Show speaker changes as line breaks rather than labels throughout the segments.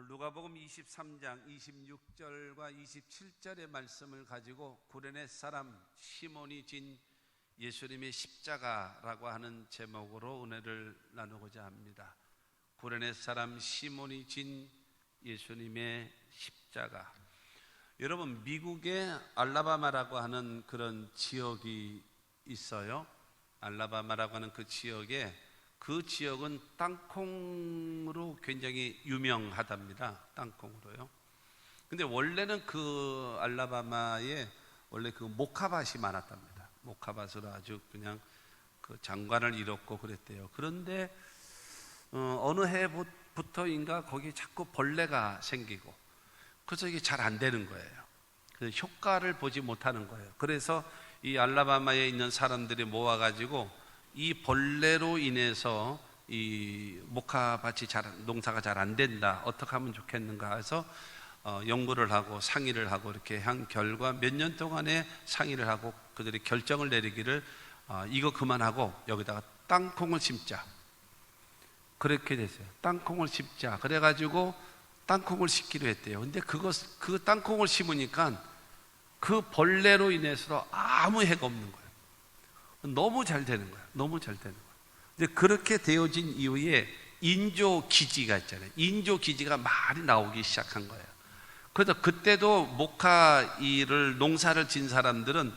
누가복음 23장 26절과 27절의 말씀을 가지고 구레네 사람 시몬이 진 예수님의 십자가라고 하는 제목으로 은혜를 나누고자 합니다. 구레네 사람 시몬이 진 예수님의 십자가. 여러분, 미국의 알라바마라고 하는 그런 지역이 있어요. 알라바마라고 하는 그 지역은 땅콩으로 굉장히 유명하답니다. 땅콩으로요. 근데 원래는 그 알라바마에 원래 그 모카밭이 많았답니다. 모카밭으로 아주 그냥 그 장관을 이뤘고 그랬대요. 그런데 어느 해부터인가 거기 자꾸 벌레가 생기고 그래서 이게 잘 안 되는 거예요. 그 효과를 보지 못하는 거예요. 그래서 이 알라바마에 있는 사람들이 모아가지고 이 벌레로 인해서 이 모카밭이 농사가 잘 안 된다. 어떻게 하면 좋겠는가 해서 연구를 하고 상의를 하고 이렇게 한 결과 몇 년 동안에 상의를 하고 그들이 결정을 내리기를 이거 그만하고 여기다가 땅콩을 심자. 그렇게 됐어요. 땅콩을 심자. 그래가지고 땅콩을 심기로 했대요. 근데 그 땅콩을 심으니까 그 벌레로 인해서 아무 해가 없는 거예요. 너무 잘 되는 거야. 너무 잘 되는 거야. 근데 그렇게 되어진 이후에 인조기지가 있잖아요. 인조기지가 많이 나오기 시작한 거예요. 그래서 그때도 농사를 진 사람들은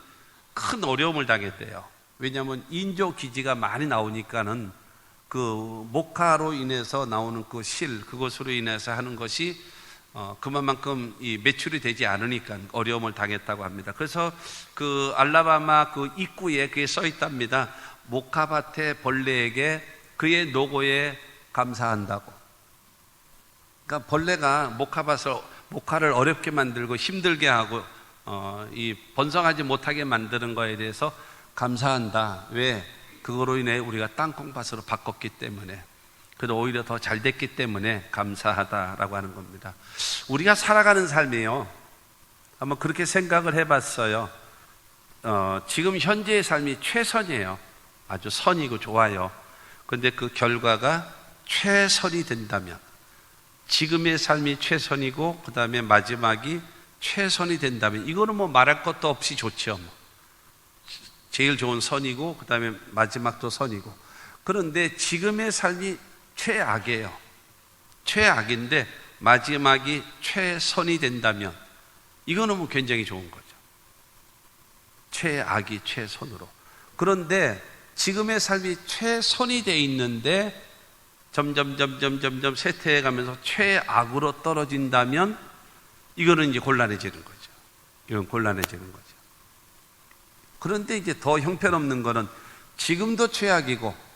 큰 어려움을 당했대요. 왜냐하면 인조기지가 많이 나오니까는 그 모카로 인해서 나오는 그 그것으로 인해서 하는 것이 그만큼 이 매출이 되지 않으니까 어려움을 당했다고 합니다. 그래서 그 알라바마 그 입구에 그게 써 있답니다. 모카밭의 벌레에게 그의 노고에 감사한다고. 그러니까 벌레가 모카를 어렵게 만들고 힘들게 하고 이 번성하지 못하게 만드는 거에 대해서 감사한다. 왜? 그거로 인해 우리가 땅콩밭으로 바꿨기 때문에. 그래도 오히려 더 잘 됐기 때문에 감사하다라고 하는 겁니다. 우리가 살아가는 삶이요, 한번 그렇게 생각을 해봤어요. 지금 현재의 삶이 최선이에요. 아주 선이고 좋아요. 그런데 그 결과가 최선이 된다면, 지금의 삶이 최선이고 그 다음에 마지막이 최선이 된다면, 이거는 뭐 말할 것도 없이 좋죠. 제일 좋은 선이고 그 다음에 마지막도 선이고. 그런데 지금의 삶이 최악이에요. 최악인데 마지막이 최선이 된다면 이거는 뭐 굉장히 좋은 거죠. 최악이 최선으로. 그런데 지금의 삶이 최선이 돼 있는데 점점 쇠퇴해 가면서 최악으로 떨어진다면 이거는 이제 곤란해지는 거죠. 이건 곤란해지는 거죠. 그런데 이제 더 형편없는 거는 지금도 최악이고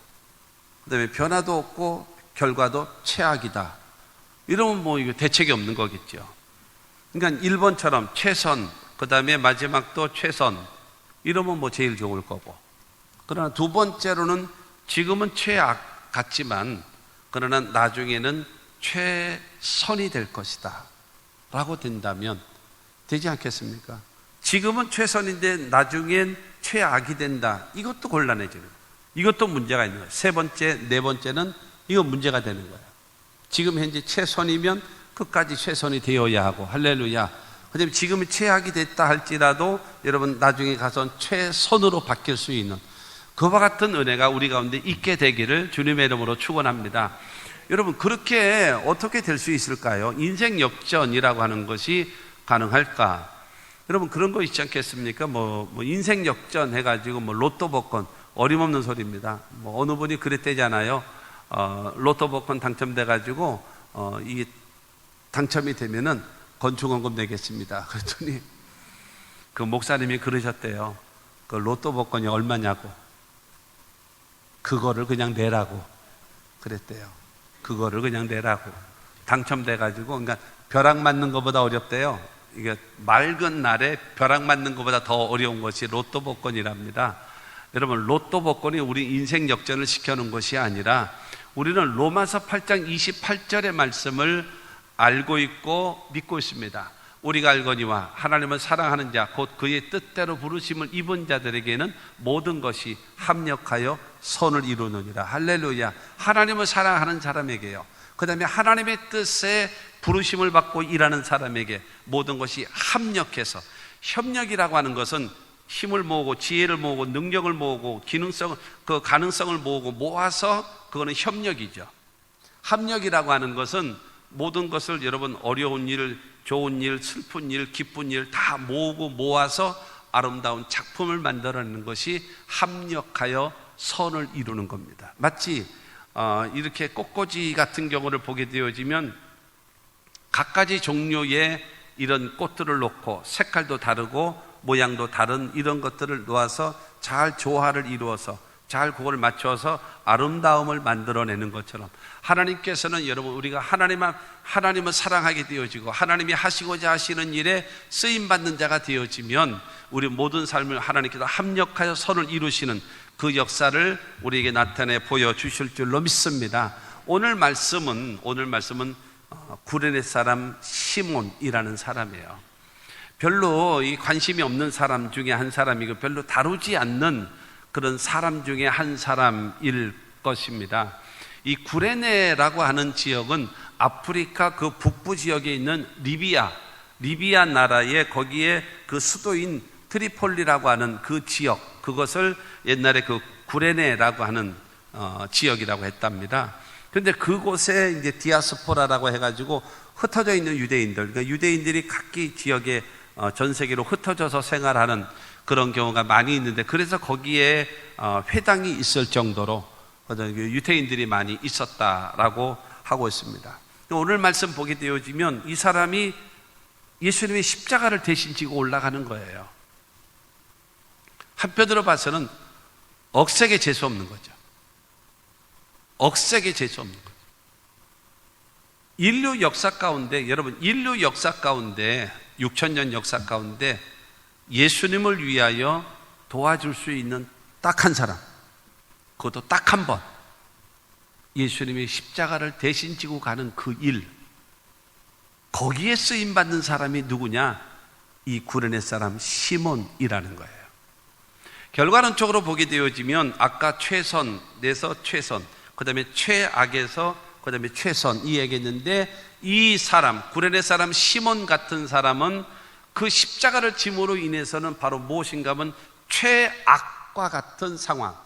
그다음에 변화도 없고 결과도 최악이다. 이러면 뭐 이거 대책이 없는 거겠죠. 그러니까 1번처럼 최선, 그다음에 마지막도 최선. 이러면 뭐 제일 좋을 거고. 그러나 두 번째로는 지금은 최악 같지만 그러나 나중에는 최선이 될 것이다. 라고 된다면 되지 않겠습니까? 지금은 최선인데 나중엔 최악이 된다. 이것도 곤란해지는 거예요. 이것도 문제가 있는 거예요. 세 번째, 네 번째는 이거 문제가 되는 거예요. 지금 현재 최선이면 끝까지 최선이 되어야 하고, 할렐루야. 그다음에 지금이 최악이 됐다 할지라도 여러분 나중에 가서 최선으로 바뀔 수 있는 그와 같은 은혜가 우리 가운데 있게 되기를 주님의 이름으로 축원합니다. 여러분, 그렇게 어떻게 될 수 있을까요? 인생 역전이라고 하는 것이 가능할까? 여러분, 그런 거 있지 않겠습니까? 뭐 인생 역전 해가지고 로또 복권, 어림없는 소리입니다. 어느 분이 그랬대잖아요. 로또 복권 당첨돼가지고 이게 당첨이 되면은 건축원금 내겠습니다. 그랬더니 그 목사님이 그러셨대요. 그 로또 복권이 얼마냐고. 그거를 그냥 내라고 그랬대요. 그거를 그냥 내라고. 당첨돼가지고, 그러니까 벼락 맞는 것보다 어렵대요. 이게 맑은 날에 벼락 맞는 것보다 더 어려운 것이 로또 복권이랍니다. 여러분, 로또 복권이 우리 인생 역전을 시켜놓은 것이 아니라 우리는 로마서 8장 28절의 말씀을 알고 있고 믿고 있습니다. 우리가 알거니와 하나님을 사랑하는 자 곧 그의 뜻대로 부르심을 입은 자들에게는 모든 것이 합력하여 선을 이루느니라. 할렐루야. 하나님을 사랑하는 사람에게요. 그 다음에 하나님의 뜻에 부르심을 받고 일하는 사람에게 모든 것이 합력해서, 협력이라고 하는 것은 힘을 모으고 지혜를 모으고 능력을 모으고 그 가능성을 모으고 모아서 그거는 협력이죠. 합력이라고 하는 것은 모든 것을 여러분 어려운 일, 좋은 일, 슬픈 일, 기쁜 일 다 모으고 모아서 아름다운 작품을 만들어내는 것이 합력하여 선을 이루는 겁니다. 마치 이렇게 꽃꽂이 같은 경우를 보게 되어지면 갖가지 종류의 이런 꽃들을 놓고 색깔도 다르고 모양도 다른 이런 것들을 놓아서 잘 조화를 이루어서 잘 그걸 맞춰서 아름다움을 만들어내는 것처럼 하나님께서는 여러분 우리가 하나님을 사랑하게 되어지고 하나님이 하시고자 하시는 일에 쓰임받는 자가 되어지면 우리 모든 삶을 하나님께서 합력하여 선을 이루시는 그 역사를 우리에게 나타내 보여주실 줄로 믿습니다. 오늘 말씀은 구레네 사람 시몬이라는 사람이에요. 별로 이 관심이 없는 사람 중에 한 사람이고 별로 다루지 않는 그런 사람 중에 한 사람일 것입니다. 이 구레네라고 하는 지역은 아프리카 그 북부 지역에 있는 리비아 나라의 거기에 그 수도인 트리폴리라고 하는 그 지역, 그것을 옛날에 그 구레네라고 하는 지역이라고 했답니다. 그런데 그곳에 이제 디아스포라라고 해가지고 흩어져 있는 유대인들, 그러니까 유대인들이 각기 지역에 전 세계로 흩어져서 생활하는 그런 경우가 많이 있는데, 그래서 거기에 회당이 있을 정도로 유대인들이 많이 있었다라고 하고 있습니다. 오늘 말씀 보게 되어지면 이 사람이 예수님의 십자가를 대신 지고 올라가는 거예요. 한편으로 봐서는 억세게 재수 없는 거죠. 억세게 재수 없는 거죠. 인류 역사 가운데, 여러분 인류 역사 가운데 6,000년 역사 가운데 예수님을 위하여 도와줄 수 있는 딱 한 사람, 그것도 딱 한 번, 예수님의 십자가를 대신 지고 가는 그 일, 거기에 쓰임받는 사람이 누구냐? 이 구레네 사람 시몬이라는 거예요. 결과론적으로 보게 되어지면 아까 최선에서 최선, 그 다음에 최악에서 그 다음에 최선 이 얘기했는데, 이 사람 구레네 사람 시몬 같은 사람은 그 십자가를 짐으로 인해서는 바로 무엇인가 하면 최악과 같은 상황,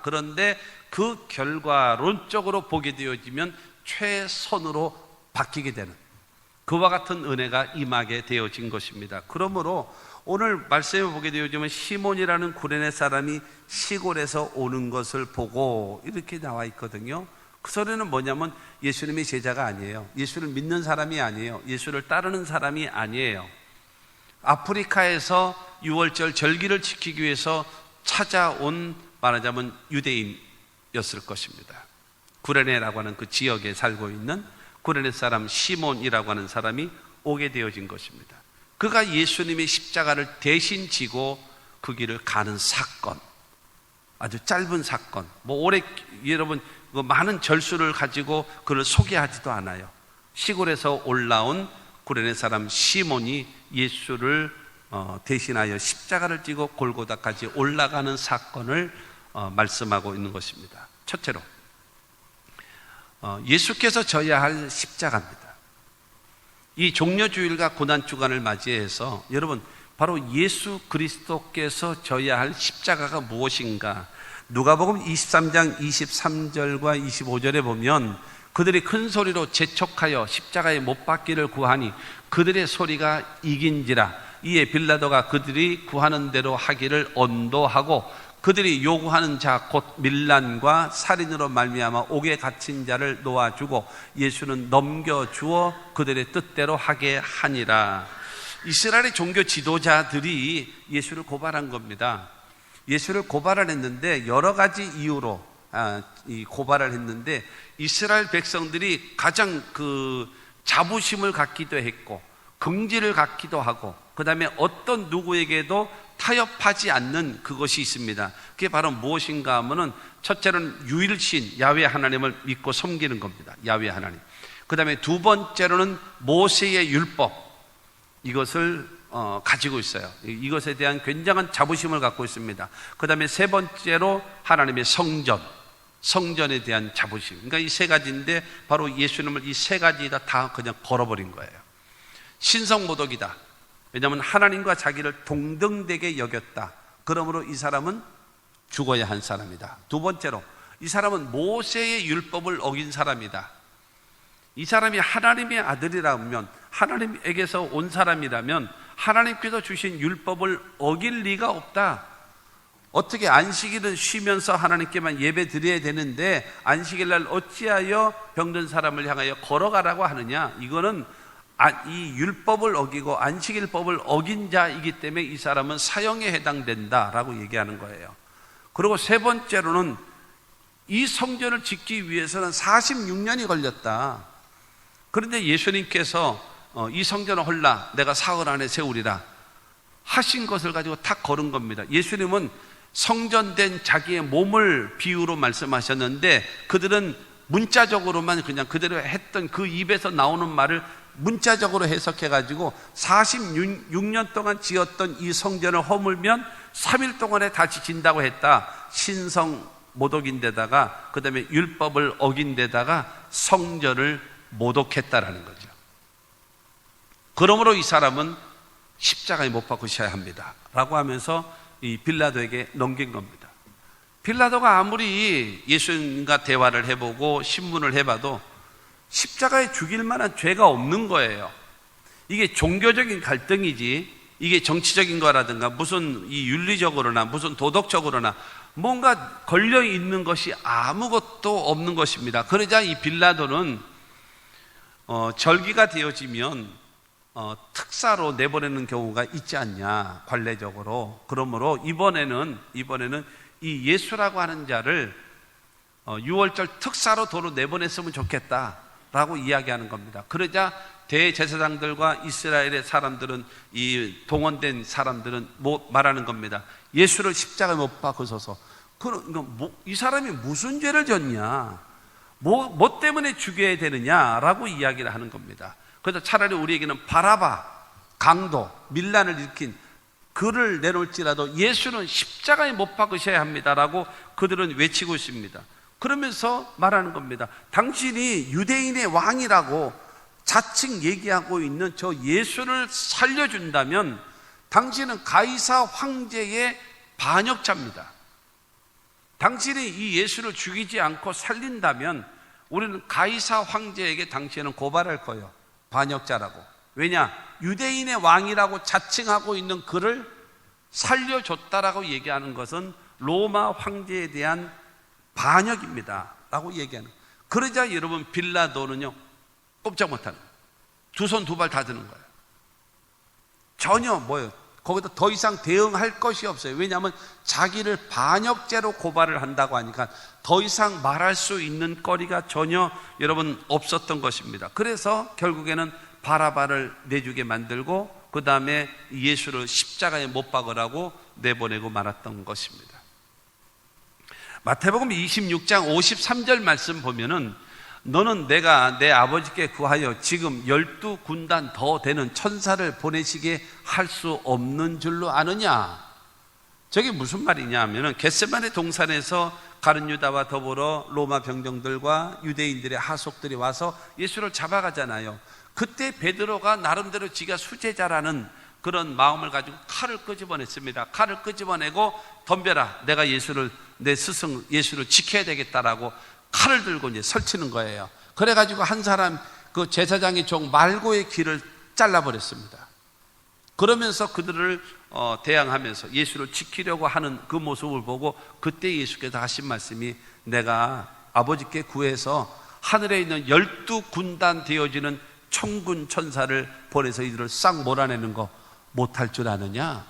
그런데 그 결과론적으로 보게 되어지면 최선으로 바뀌게 되는 그와 같은 은혜가 임하게 되어진 것입니다. 그러므로 오늘 말씀을 보게 되어지면 시몬이라는 구레네 사람이 시골에서 오는 것을 보고 이렇게 나와 있거든요. 그 소리는 뭐냐면 예수님의 제자가 아니에요. 예수를 믿는 사람이 아니에요. 예수를 따르는 사람이 아니에요. 아프리카에서 유월절 절기를 지키기 위해서 찾아온, 말하자면 유대인이었을 것입니다. 구레네라고 하는 그 지역에 살고 있는 구레네 사람 시몬이라고 하는 사람이 오게 되어진 것입니다. 그가 예수님의 십자가를 대신 지고 그 길을 가는 사건, 아주 짧은 사건, 여러분 많은 절수를 가지고 그를 소개하지도 않아요. 시골에서 올라온 구레네 사람 시몬이 예수를 대신하여 십자가를 지고 골고다까지 올라가는 사건을 말씀하고 있는 것입니다. 첫째로 예수께서 져야 할 십자가입니다. 이 종려주일과 고난주간을 맞이해서 여러분 바로 예수 그리스도께서 져야 할 십자가가 무엇인가, 누가복음 23장 23절과 25절에 보면 그들이 큰 소리로 재촉하여 십자가에 못 박기를 구하니 그들의 소리가 이긴지라. 이에 빌라도가 그들이 구하는 대로 하기를 언도하고 그들이 요구하는 자 곧 밀란과 살인으로 말미암아 옥에 갇힌 자를 놓아주고 예수는 넘겨주어 그들의 뜻대로 하게 하니라. 이스라엘의 종교 지도자들이 예수를 고발한 겁니다. 예수를 고발을 했는데 여러 가지 이유로 이 고발을 했는데, 이스라엘 백성들이 가장 그 자부심을 갖기도 했고 긍지를 갖기도 하고 그 다음에 어떤 누구에게도 타협하지 않는 그것이 있습니다. 그게 바로 무엇인가 하면은 첫째로는 유일신 야훼 하나님을 믿고 섬기는 겁니다. 야훼 하나님. 그 다음에 두 번째로는 모세의 율법, 이것을 가지고 있어요. 이것에 대한 굉장한 자부심을 갖고 있습니다. 그 다음에 세 번째로 하나님의 성전, 성전에 대한 자부심. 그러니까 이 세 가지인데 바로 예수님을 이 세 가지다 다 그냥 걸어버린 거예요. 신성모독이다. 왜냐하면 하나님과 자기를 동등되게 여겼다. 그러므로 이 사람은 죽어야 한 사람이다. 두 번째로 이 사람은 모세의 율법을 어긴 사람이다. 이 사람이 하나님의 아들이라면, 하나님에게서 온 사람이라면 하나님께서 주신 율법을 어길 리가 없다. 어떻게 안식일은 쉬면서 하나님께만 예배 드려야 되는데 안식일날 어찌하여 병든 사람을 향하여 걸어가라고 하느냐. 이거는 이 율법을 어기고 안식일법을 어긴 자이기 때문에 이 사람은 사형에 해당된다라고 얘기하는 거예요. 그리고 세 번째로는 이 성전을 짓기 위해서는 46년이 걸렸다. 그런데 예수님께서 이 성전을 헐라 내가 사흘 안에 세우리라 하신 것을 가지고 탁 걸은 겁니다. 예수님은 성전된 자기의 몸을 비유로 말씀하셨는데 그들은 문자적으로만 그냥 그대로 했던 그 입에서 나오는 말을 문자적으로 해석해가지고 46년 동안 지었던 이 성전을 허물면 3일 동안에 다시 진다고 했다. 신성 모독인데다가 그 다음에 율법을 어긴 데다가 성전을 모독했다라는 거죠. 그러므로 이 사람은 십자가에 못 박으셔야 합니다 라고 하면서 이 빌라도에게 넘긴 겁니다. 빌라도가 아무리 예수님과 대화를 해보고 신문을 해봐도 십자가에 죽일 만한 죄가 없는 거예요. 이게 종교적인 갈등이지 이게 정치적인 거라든가 무슨 이 윤리적으로나 무슨 도덕적으로나 뭔가 걸려있는 것이 아무것도 없는 것입니다. 그러자 이 빌라도는 절기가 되어지면 특사로 내보내는 경우가 있지 않냐, 관례적으로. 그러므로 이번에는 이 예수라고 하는 자를 6월절 특사로 도로 내보냈으면 좋겠다라고 이야기하는 겁니다. 그러자 대제사장들과 이스라엘의 사람들은, 이 동원된 사람들은 말하는 겁니다. 예수를 십자가에 못 박으소서. 이 사람이 무슨 죄를 졌냐, 뭐 때문에 죽여야 되느냐라고 이야기를 하는 겁니다. 그래서 차라리 우리에게는 바라바, 강도, 밀란을 일으킨 그를 내놓을지라도 예수는 십자가에 못 박으셔야 합니다라고 그들은 외치고 있습니다. 그러면서 말하는 겁니다. 당신이 유대인의 왕이라고 자칭 얘기하고 있는 저 예수를 살려준다면 당신은 가이사 황제의 반역자입니다. 당신이 이 예수를 죽이지 않고 살린다면 우리는 가이사 황제에게 당신은 고발할 거예요. 반역자라고. 왜냐? 유대인의 왕이라고 자칭하고 있는 그를 살려줬다라고 얘기하는 것은 로마 황제에 대한 반역입니다 라고 얘기하는 거예요. 그러자 여러분 빌라도는요 꼼짝 못하는 거예요. 두 손 두 발 다 드는 거예요. 전혀 거기다 더 이상 대응할 것이 없어요. 왜냐하면 자기를 반역죄로 고발을 한다고 하니까 더 이상 말할 수 있는 거리가 전혀 여러분 없었던 것입니다. 그래서 결국에는 바라바를 내주게 만들고 그 다음에 예수를 십자가에 못 박으라고 내보내고 말았던 것입니다. 마태복음 26장 53절 말씀 보면은 너는 내가 내 아버지께 구하여 지금 12군단 더 되는 천사를 보내시게 할 수 없는 줄로 아느냐. 저게 무슨 말이냐 하면은 겟세마네 동산에서 가룟 유다와 더불어 로마 병정들과 유대인들의 하속들이 와서 예수를 잡아가잖아요. 그때 베드로가 나름대로 지가 수제자라는 그런 마음을 가지고 칼을 끄집어냈습니다. 칼을 끄집어내고 덤벼라, 내가 내 스승 예수를 지켜야 되겠다라고 칼을 들고 이제 설치는 거예요. 그래가지고 한 사람 그 제사장의 종 말고의 귀를 잘라버렸습니다. 그러면서 그들을 대항하면서 예수를 지키려고 하는 그 모습을 보고 그때 예수께서 하신 말씀이 내가 아버지께 구해서 하늘에 있는 12군단 되어지는 천군 천사를 보내서 이들을 싹 몰아내는 거 못할 줄 아느냐?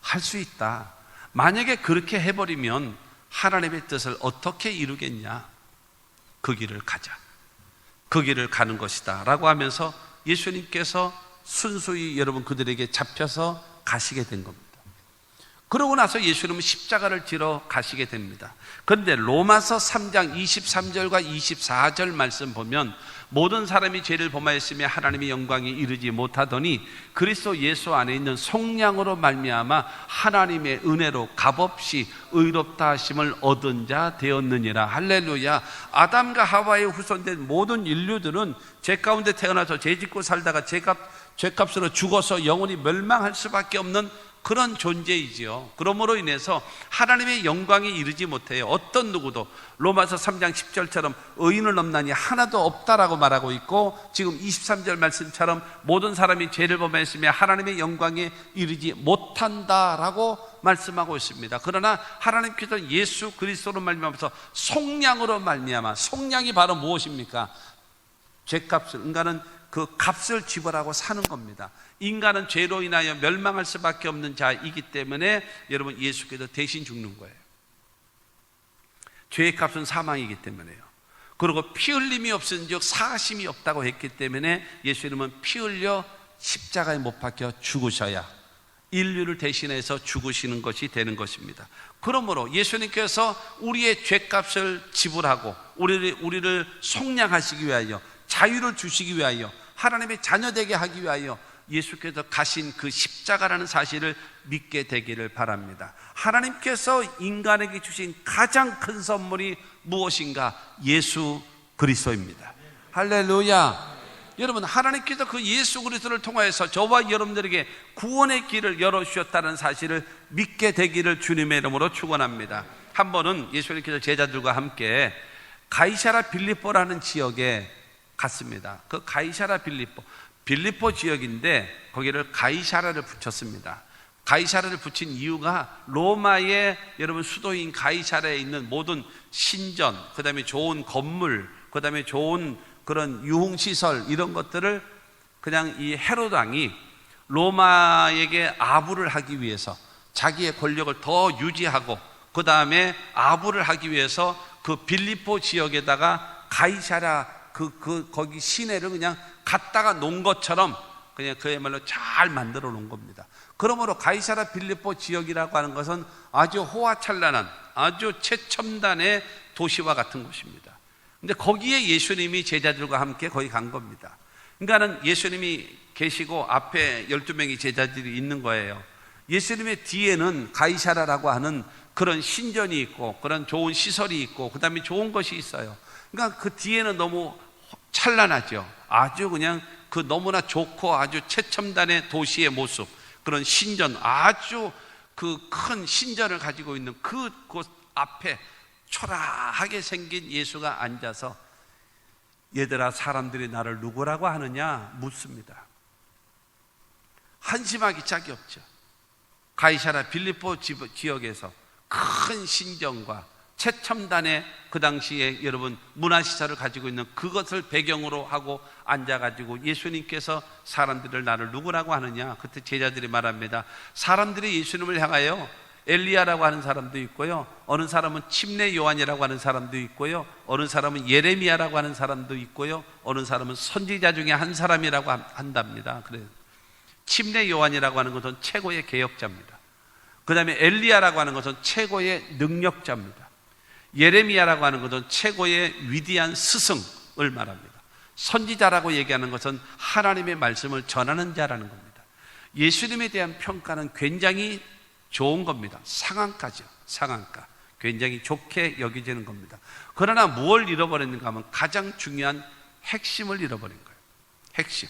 할 수 있다. 만약에 그렇게 해버리면 하나님의 뜻을 어떻게 이루겠냐? 그 길을 가자. 그 길을 가는 것이다 라고 하면서 예수님께서 순수히 여러분 그들에게 잡혀서 가시게 된 겁니다. 그러고 나서 예수님은 십자가를 지러 가시게 됩니다. 그런데 로마서 3장 23절과 24절 말씀 보면 모든 사람이 죄를 범하였으며 하나님의 영광이 이르지 못하더니 그리스도 예수 안에 있는 속량으로 말미암아 하나님의 은혜로 값없이 의롭다 하심을 얻은 자 되었느니라. 할렐루야. 아담과 하와의 후손된 모든 인류들은 죄 가운데 태어나서 죄 짓고 살다가 죄값으로 죽어서 영원히 멸망할 수밖에 없는 그런 존재이지요. 그러므로 인해서 하나님의 영광이 이르지 못해요. 어떤 누구도. 로마서 3장 10절처럼 의인은 없나니 하나도 없다라고 말하고 있고, 지금 23절 말씀처럼 모든 사람이 죄를 범했으며 하나님의 영광에 이르지 못한다라고 말씀하고 있습니다. 그러나 하나님께서 예수 그리스도로 말미암아서 속량으로 말미암아, 속량이 바로 무엇입니까? 죄값을, 인간은 그 값을 지불하고 사는 겁니다. 인간은 죄로 인하여 멸망할 수밖에 없는 자이기 때문에 여러분, 예수께서 대신 죽는 거예요. 죄의 값은 사망이기 때문에요. 그리고 피 흘림이 없은즉 사하심이 없다고 했기 때문에 예수님은 피 흘려 십자가에 못 박혀 죽으셔야 인류를 대신해서 죽으시는 것이 되는 것입니다. 그러므로 예수님께서 우리의 죄값을 지불하고 우리를 속량하시기 위하여, 자유를 주시기 위하여, 하나님의 자녀되게 하기 위하여 예수께서 가신 그 십자가라는 사실을 믿게 되기를 바랍니다. 하나님께서 인간에게 주신 가장 큰 선물이 무엇인가? 예수 그리스도입니다. 할렐루야. 여러분, 하나님께서 그 예수 그리스도를 통하여서 저와 여러분들에게 구원의 길을 열어주셨다는 사실을 믿게 되기를 주님의 이름으로 축원합니다. 한 번은 예수님께서 제자들과 함께 가이사랴 빌립보라는 지역에 갔습니다. 그 가이사랴 빌립보 지역인데 거기를 가이사랴를 붙였습니다. 가이사랴를 붙인 이유가 로마의 여러분 수도인 가이사랴에 있는 모든 신전, 그 다음에 좋은 건물, 그 다음에 좋은 그런 유흥시설, 이런 것들을 그냥 이 헤롯 왕이 로마에게 아부를 하기 위해서, 자기의 권력을 더 유지하고 그 다음에 아부를 하기 위해서 그 빌립보 지역에다가 가이사랴 거기 시내를 그냥 갖다가 놓은 것처럼 그냥 그야말로 잘 만들어 놓은 겁니다. 그러므로 가이사랴 빌립보 지역이라고 하는 것은 아주 호화찬란한, 아주 최첨단의 도시와 같은 곳입니다. 근데 거기에 예수님이 제자들과 함께 거기 간 겁니다. 그러니까는 예수님이 계시고 앞에 12명의 제자들이 있는 거예요. 예수님의 뒤에는 가이사랴라고 하는 그런 신전이 있고 그런 좋은 시설이 있고 그 다음에 좋은 것이 있어요. 그러니까 그 뒤에는 너무 찬란하죠. 아주 그냥 그 너무나 좋고 아주 최첨단의 도시의 모습, 그런 신전, 아주 그 큰 신전을 가지고 있는 그곳 앞에 초라하게 생긴 예수가 앉아서 얘들아, 사람들이 나를 누구라고 하느냐 묻습니다. 한심하기 짝이 없죠. 가이사랴 빌립보 지역에서 큰 신전과 최첨단의 그 당시에 여러분 문화시설을 가지고 있는 그것을 배경으로 하고 앉아가지고 예수님께서 사람들을 나를 누구라고 하느냐. 그때 제자들이 말합니다. 사람들이 예수님을 향하여 엘리야라고 하는 사람도 있고요, 어느 사람은 침례 요한이라고 하는 사람도 있고요, 어느 사람은 예레미야라고 하는 사람도 있고요, 어느 사람은 선지자 중에 한 사람이라고 한답니다. 그래요. 침례 요한이라고 하는 것은 최고의 개혁자입니다. 그 다음에 엘리야라고 하는 것은 최고의 능력자입니다. 예레미야라고 하는 것은 최고의 위대한 스승을 말합니다. 선지자라고 얘기하는 것은 하나님의 말씀을 전하는 자라는 겁니다. 예수님에 대한 평가는 굉장히 좋은 겁니다. 상한가죠. 상한가. 굉장히 좋게 여겨지는 겁니다. 그러나 무엇을 잃어버렸는가 하면 가장 중요한 핵심을 잃어버린 거예요. 핵심.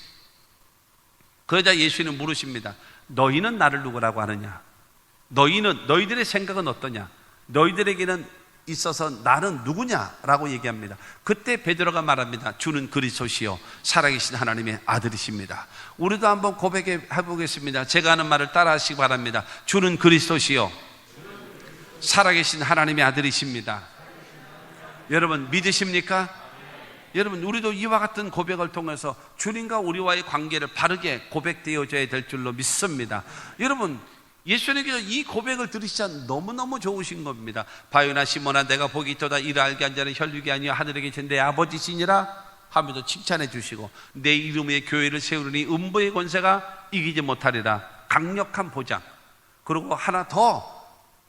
그러자 예수님은 물으십니다. 너희는 나를 누구라고 하느냐? 너희들의 생각은 어떠냐? 너희들에게는 있어서 나는 누구냐라고 얘기합니다. 그때 베드로가 말합니다. 주는 그리스도시요 살아계신 하나님의 아들이십니다. 우리도 한번 고백해 보겠습니다. 제가 하는 말을 따라 하시기 바랍니다. 주는 그리스도시요 살아계신 하나님의 아들이십니다. 여러분 믿으십니까? 여러분, 우리도 이와 같은 고백을 통해서 주님과 우리와의 관계를 바르게 고백되어져야 될 줄로 믿습니다. 여러분, 예수님께서 이 고백을 들으시자 너무너무 좋으신 겁니다. 바요나 시몬아, 내가 복이 있도다. 이를 알게 한 자는 혈육이 아니요 하늘에 계신 내 아버지시니라 하면서 칭찬해 주시고, 내 이름의 교회를 세우리니 음부의 권세가 이기지 못하리라. 강력한 보장. 그리고 하나 더,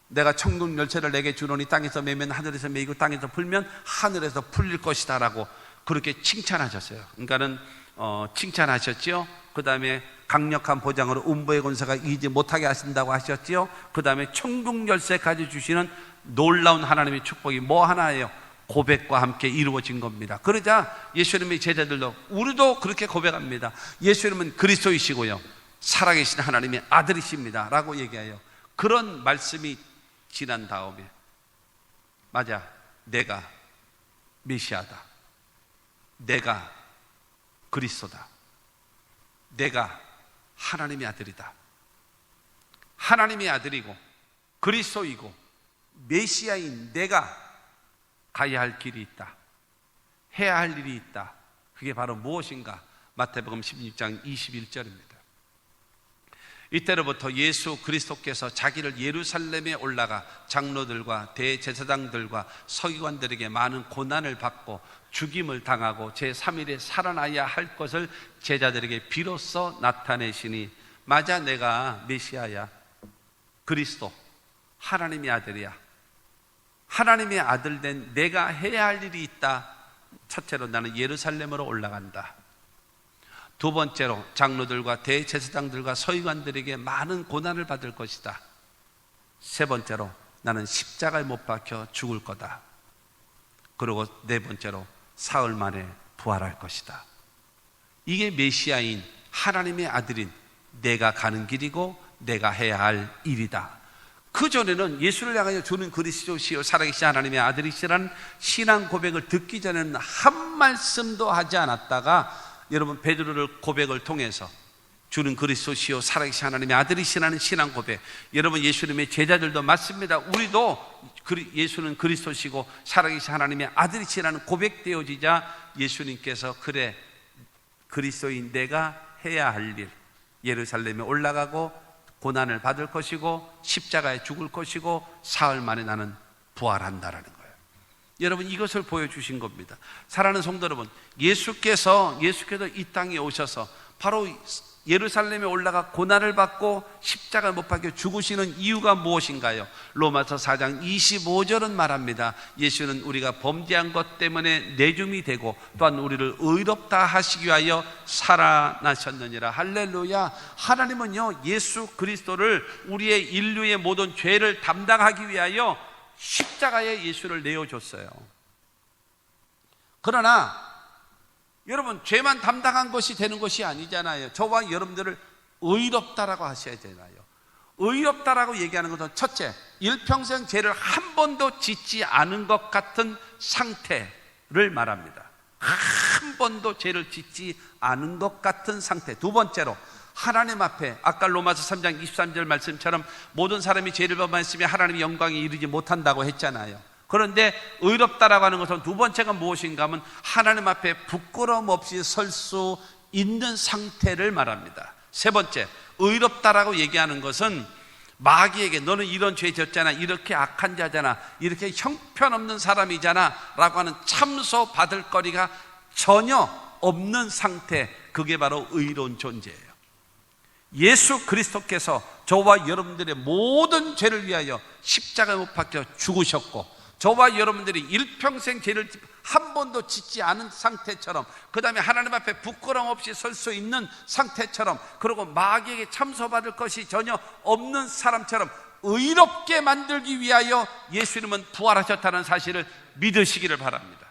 내가 천국 열쇠를 내게 주노니 땅에서 매면 하늘에서 매이고 땅에서 풀면 하늘에서 풀릴 것이다 라고 그렇게 칭찬하셨어요. 그러니까는 칭찬하셨죠. 그 다음에 강력한 보장으로 음부의 권세가 이기지 못하게 하신다고 하셨지요. 그 다음에 천국 열쇠까지 주시는 놀라운 하나님의 축복이 뭐 하나예요? 고백과 함께 이루어진 겁니다. 그러자 예수님의 제자들도, 우리도 그렇게 고백합니다. 예수님은 그리스도이시고요, 살아계신 하나님의 아들이십니다 라고 얘기해요. 그런 말씀이 지난 다음에, 맞아, 내가 메시아다, 내가 그리스도다, 내가 하나님의 아들이다, 하나님의 아들이고 그리스도이고 메시아인 내가 가야 할 길이 있다, 해야 할 일이 있다. 그게 바로 무엇인가? 마태복음 16장 21절입니다. 이때로부터 예수 그리스도께서 자기를 예루살렘에 올라가 장로들과 대제사장들과 서기관들에게 많은 고난을 받고 죽임을 당하고 제3일에 살아나야 할 것을 제자들에게 비로소 나타내시니, 맞아, 내가 메시아야, 그리스도, 하나님의 아들이야. 하나님의 아들 된 내가 해야 할 일이 있다. 첫째로 나는 예루살렘으로 올라간다. 두 번째로 장로들과 대제사장들과 서기관들에게 많은 고난을 받을 것이다. 세 번째로 나는 십자가에 못 박혀 죽을 거다. 그리고 네 번째로 사흘 만에 부활할 것이다. 이게 메시아인 하나님의 아들인 내가 가는 길이고 내가 해야 할 일이다. 그 전에는 예수를 향하여 주는 그리스도시요 살아계신 하나님의 아들이시라는 신앙 고백을 듣기 전에는 한 말씀도 하지 않았다가, 여러분, 베드로를 고백을 통해서 주는 그리스도시요 살아계신 하나님의 아들이시라는 신앙 고백, 여러분 예수님의 제자들도 맞습니다. 우리도 예수는 그리스도시고 살아계신 하나님의 아들이시라는 고백되어지자 예수님께서, 그래, 그리스도인 내가 해야 할 일, 예루살렘에 올라가고 고난을 받을 것이고 십자가에 죽을 것이고 사흘 만에 나는 부활한다라는 거예요. 여러분, 이것을 보여주신 겁니다. 사랑하는 성도 여러분, 예수께서 이 땅에 오셔서 바로 예루살렘에 올라가 고난을 받고 십자가에 못 박혀 죽으시는 이유가 무엇인가요? 로마서 4장 25절은 말합니다. 예수는 우리가 범죄한 것 때문에 내줌이 되고 또한 우리를 의롭다 하시기 위하여 살아나셨느니라. 할렐루야. 하나님은요, 예수 그리스도를, 우리의 인류의 모든 죄를 담당하기 위하여 십자가에 예수를 내어줬어요. 그러나 여러분, 죄만 담당한 것이 되는 것이 아니잖아요. 저와 여러분들을 의롭다라고 하셔야 되나요? 의롭다라고 얘기하는 것은 첫째, 일평생 죄를 한 번도 짓지 않은 것 같은 상태를 말합니다. 한 번도 죄를 짓지 않은 것 같은 상태. 두 번째로, 하나님 앞에, 아까 로마서 3장 23절 말씀처럼 모든 사람이 죄를 범하였으며 하나님의 영광에 이르지 못한다고 했잖아요. 그런데 의롭다라고 하는 것은 두 번째가 무엇인가 하면 하나님 앞에 부끄러움 없이 설 수 있는 상태를 말합니다. 세 번째, 의롭다라고 얘기하는 것은 마귀에게 너는 이런 죄 졌잖아, 이렇게 악한 자잖아, 이렇게 형편없는 사람이잖아 라고 하는 참소 받을 거리가 전혀 없는 상태, 그게 바로 의로운 존재예요. 예수 그리스도께서 저와 여러분들의 모든 죄를 위하여 십자가에 못 박혀 죽으셨고, 저와 여러분들이 일평생 죄를 한 번도 짓지 않은 상태처럼, 그 다음에 하나님 앞에 부끄러움 없이 설 수 있는 상태처럼, 그리고 마귀에게 참소받을 것이 전혀 없는 사람처럼 의롭게 만들기 위하여 예수님은 부활하셨다는 사실을 믿으시기를 바랍니다.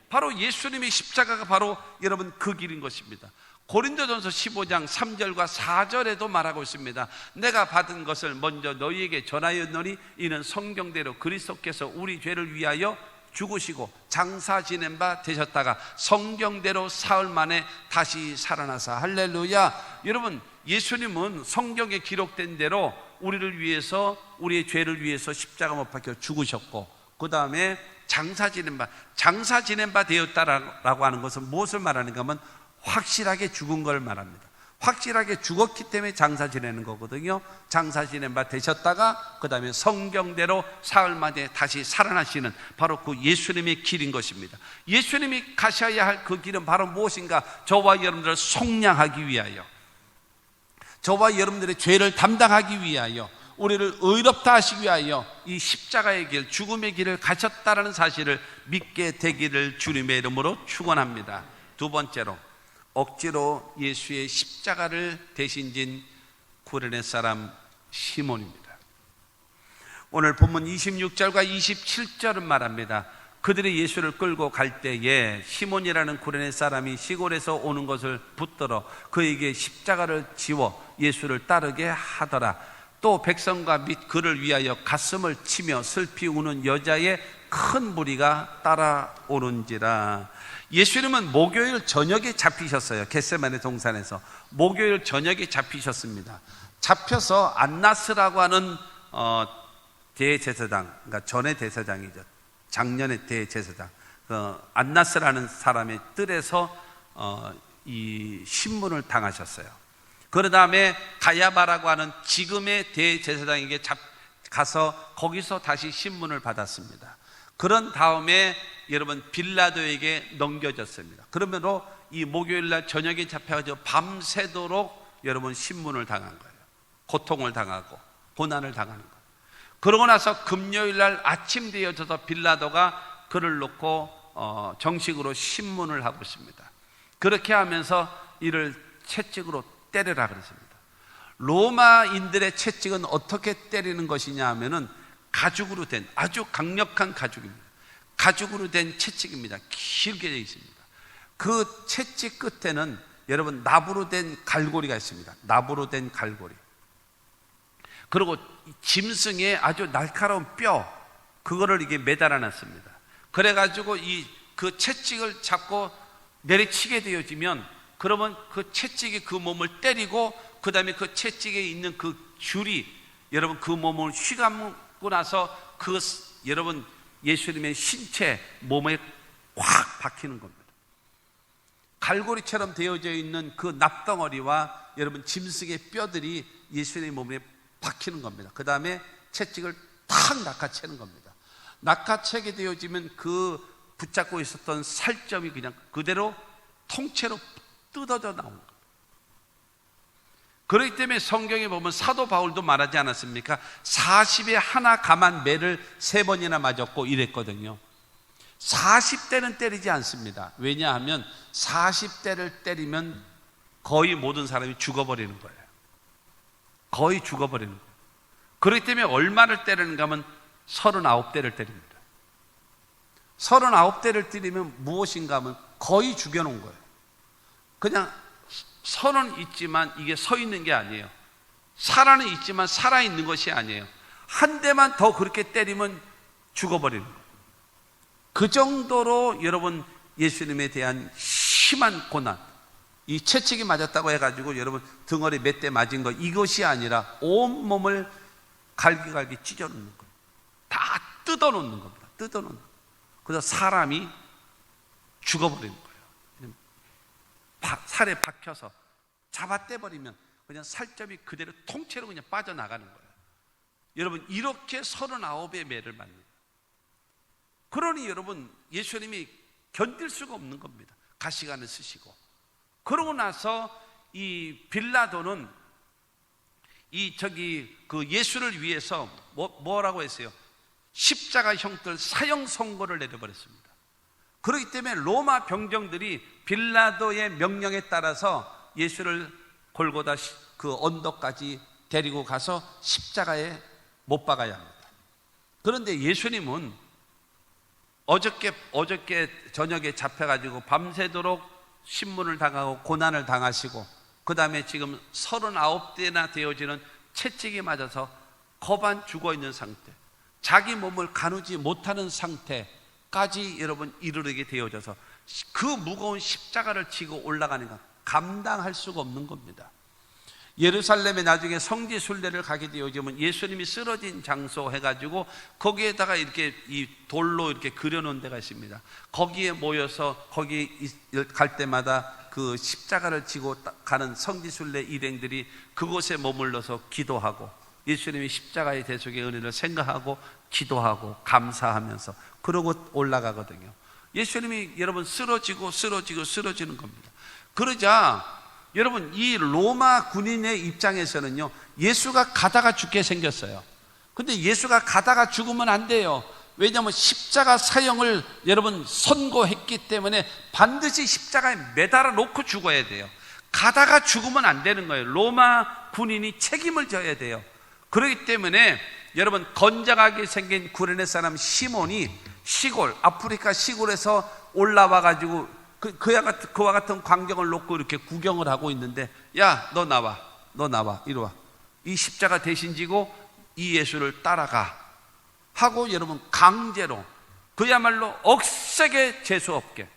바로 예수님의 십자가가 바로 여러분 그 길인 것입니다. 고린도전서 15장 3절과 4절에도 말하고 있습니다. 내가 받은 것을 먼저 너희에게 전하였노니 이는 성경대로 그리스도께서 우리 죄를 위하여 죽으시고 장사 지낸 바 되셨다가 성경대로 사흘 만에 다시 살아나사. 할렐루야. 여러분, 예수님은 성경에 기록된 대로 우리를 위해서, 우리의 죄를 위해서 십자가 못 박혀 죽으셨고, 그 다음에 장사 지낸 바 되었다라고 하는 것은 무엇을 말하는가 하면 확실하게 죽은 걸 말합니다. 확실하게 죽었기 때문에 장사 지내는 거거든요. 장사 지낸 바 되셨다가 그 다음에 성경대로 사흘 만에 다시 살아나시는 바로 그 예수님의 길인 것입니다. 예수님이 가셔야 할 그 길은 바로 무엇인가? 저와 여러분들을 속량하기 위하여, 저와 여러분들의 죄를 담당하기 위하여, 우리를 의롭다 하시기 위하여 이 십자가의 길, 죽음의 길을 가셨다라는 사실을 믿게 되기를 주님의 이름으로 축원합니다. 두 번째로, 억지로 예수의 십자가를 대신 진 구레네 사람 시몬입니다. 오늘 본문 26절과 27절은 말합니다. 그들이 예수를 끌고 갈 때에 시몬이라는 구레네 사람이 시골에서 오는 것을 붙들어 그에게 십자가를 지워 예수를 따르게 하더라. 또 백성과 및 그를 위하여 가슴을 치며 슬피 우는 여자의 큰 무리가 따라오는지라. 예수님은 목요일 저녁에 잡히셨어요. 겟세마네 동산에서 목요일 저녁에 잡히셨습니다. 잡혀서 안나스라고 하는 대제사장, 그러니까 전의 대제사장이죠. 작년의 대제사장 안나스라는 사람의 뜰에서 이 신문을 당하셨어요. 그 다음에 가야바라고 하는 지금의 대제사장에게 가서 거기서 다시 신문을 받았습니다. 그런 다음에 여러분 빌라도에게 넘겨졌습니다. 그러므로 이 목요일날 저녁에 잡혀가지고 밤새도록 여러분 신문을 당한 거예요. 고통을 당하고 고난을 당하는 거예요. 그러고 나서 금요일날 아침 되어져서 빌라도가 그를 놓고 정식으로 신문을 하고 있습니다. 그렇게 하면서 이를 채찍으로 때려라 그랬습니다. 로마인들의 채찍은 어떻게 때리는 것이냐 하면은 가죽으로 된 아주 강력한 가죽입니다. 가죽으로 된 채찍입니다. 길게 되어 있습니다. 그 채찍 끝에는 여러분 나부로 된 갈고리가 있습니다. 나부로 된 갈고리. 그리고 짐승의 아주 날카로운 뼈, 그거를 이게 매달아 놨습니다. 그래가지고 그 채찍을 잡고 내리치게 되어지면, 그러면 그 채찍이 그 몸을 때리고, 그 다음에 그 채찍에 있는 그 줄이 여러분 그 몸을 휘감고 나서 여러분 예수님의 신체 몸에 확 박히는 겁니다. 갈고리처럼 되어져 있는 그 납덩어리와 여러분 짐승의 뼈들이 예수님의 몸에 박히는 겁니다. 그 다음에 채찍을 탁 낚아채는 겁니다. 낚아채게 되어지면 그 붙잡고 있었던 살점이 그냥 그대로 통째로 뜯어져 나오는 겁니다. 그렇기 때문에 성경에 보면 사도 바울도 말하지 않았습니까? 40에 하나 감한 매를 3번이나 맞았고 이랬거든요. 40대는 때리지 않습니다. 왜냐하면 40대를 때리면 거의 모든 사람이 죽어버리는 거예요. 거의 죽어버리는 거예요. 그렇기 때문에 얼마를 때리는가 하면 39대를 때립니다. 39대를 때리면 무엇인가 하면 거의 죽여놓은 거예요. 그냥 서는 있지만 이게 서 있는 게 아니에요. 살아는 있지만 살아있는 것이 아니에요. 한 대만 더 그렇게 때리면 죽어버리는 거예요. 그 정도로 여러분 예수님에 대한 심한 고난, 이 채찍이 맞았다고 해가지고 여러분 등허리 몇 대 맞은 거 이것이 아니라 온몸을 갈기갈기 찢어놓는 거예요. 다 뜯어놓는 겁니다. 뜯어놓는 거예요. 그래서 사람이 죽어버리는 거예요. 살에 박혀서 잡아떼버리면 그냥 살점이 그대로 통째로 그냥 빠져나가는 거예요. 여러분 이렇게 39의 매를 맞는 거예요. 그러니 여러분 예수님이 견딜 수가 없는 겁니다. 가시관을 쓰시고. 그러고 나서 이 빌라도는 그 예수를 위해서 뭐라고 했어요? 십자가 형들 사형 선고를 내려버렸습니다. 그렇기 때문에 로마 병정들이 빌라도의 명령에 따라서 예수를 골고다 그 언덕까지 데리고 가서 십자가에 못 박아야 합니다. 그런데 예수님은 어저께 저녁에 잡혀가지고 밤새도록 신문을 당하고 고난을 당하시고, 그 다음에 지금 39대나 되어지는 채찍이 맞아서 거반 죽어있는 상태, 자기 몸을 가누지 못하는 상태까지 여러분 이르게 되어져서 그 무거운 십자가를 지고 올라가는 건 감당할 수가 없는 겁니다. 예루살렘에 나중에 성지 순례를 가게 되어지면 예수님이 쓰러진 장소 해가지고 거기에다가 이렇게 이 돌로 이렇게 그려놓은 데가 있습니다. 거기에 모여서 거기 갈 때마다 그 십자가를 지고 가는 성지 순례 일행들이 그곳에 머물러서 기도하고 예수님이 십자가의 대속의 은혜를 생각하고 기도하고 감사하면서 그러고 올라가거든요. 예수님이 여러분 쓰러지는 겁니다. 그러자 여러분, 이 로마 군인의 입장에서는요, 예수가 가다가 죽게 생겼어요. 근데 예수가 가다가 죽으면 안 돼요. 왜냐하면 십자가 사형을 여러분 선고했기 때문에 반드시 십자가에 매달아 놓고 죽어야 돼요. 가다가 죽으면 안 되는 거예요. 로마 군인이 책임을 져야 돼요. 그렇기 때문에 여러분, 건장하게 생긴 구레네 사람 시몬이 시골, 아프리카 시골에서 올라와 가지고 그와 같은 광경을 놓고 이렇게 구경을 하고 있는데, 야, 너 나와, 이리 와. 이 십자가 대신 지고 이 예수를 따라가 하고 여러분 강제로, 그야말로 억세게 재수없게,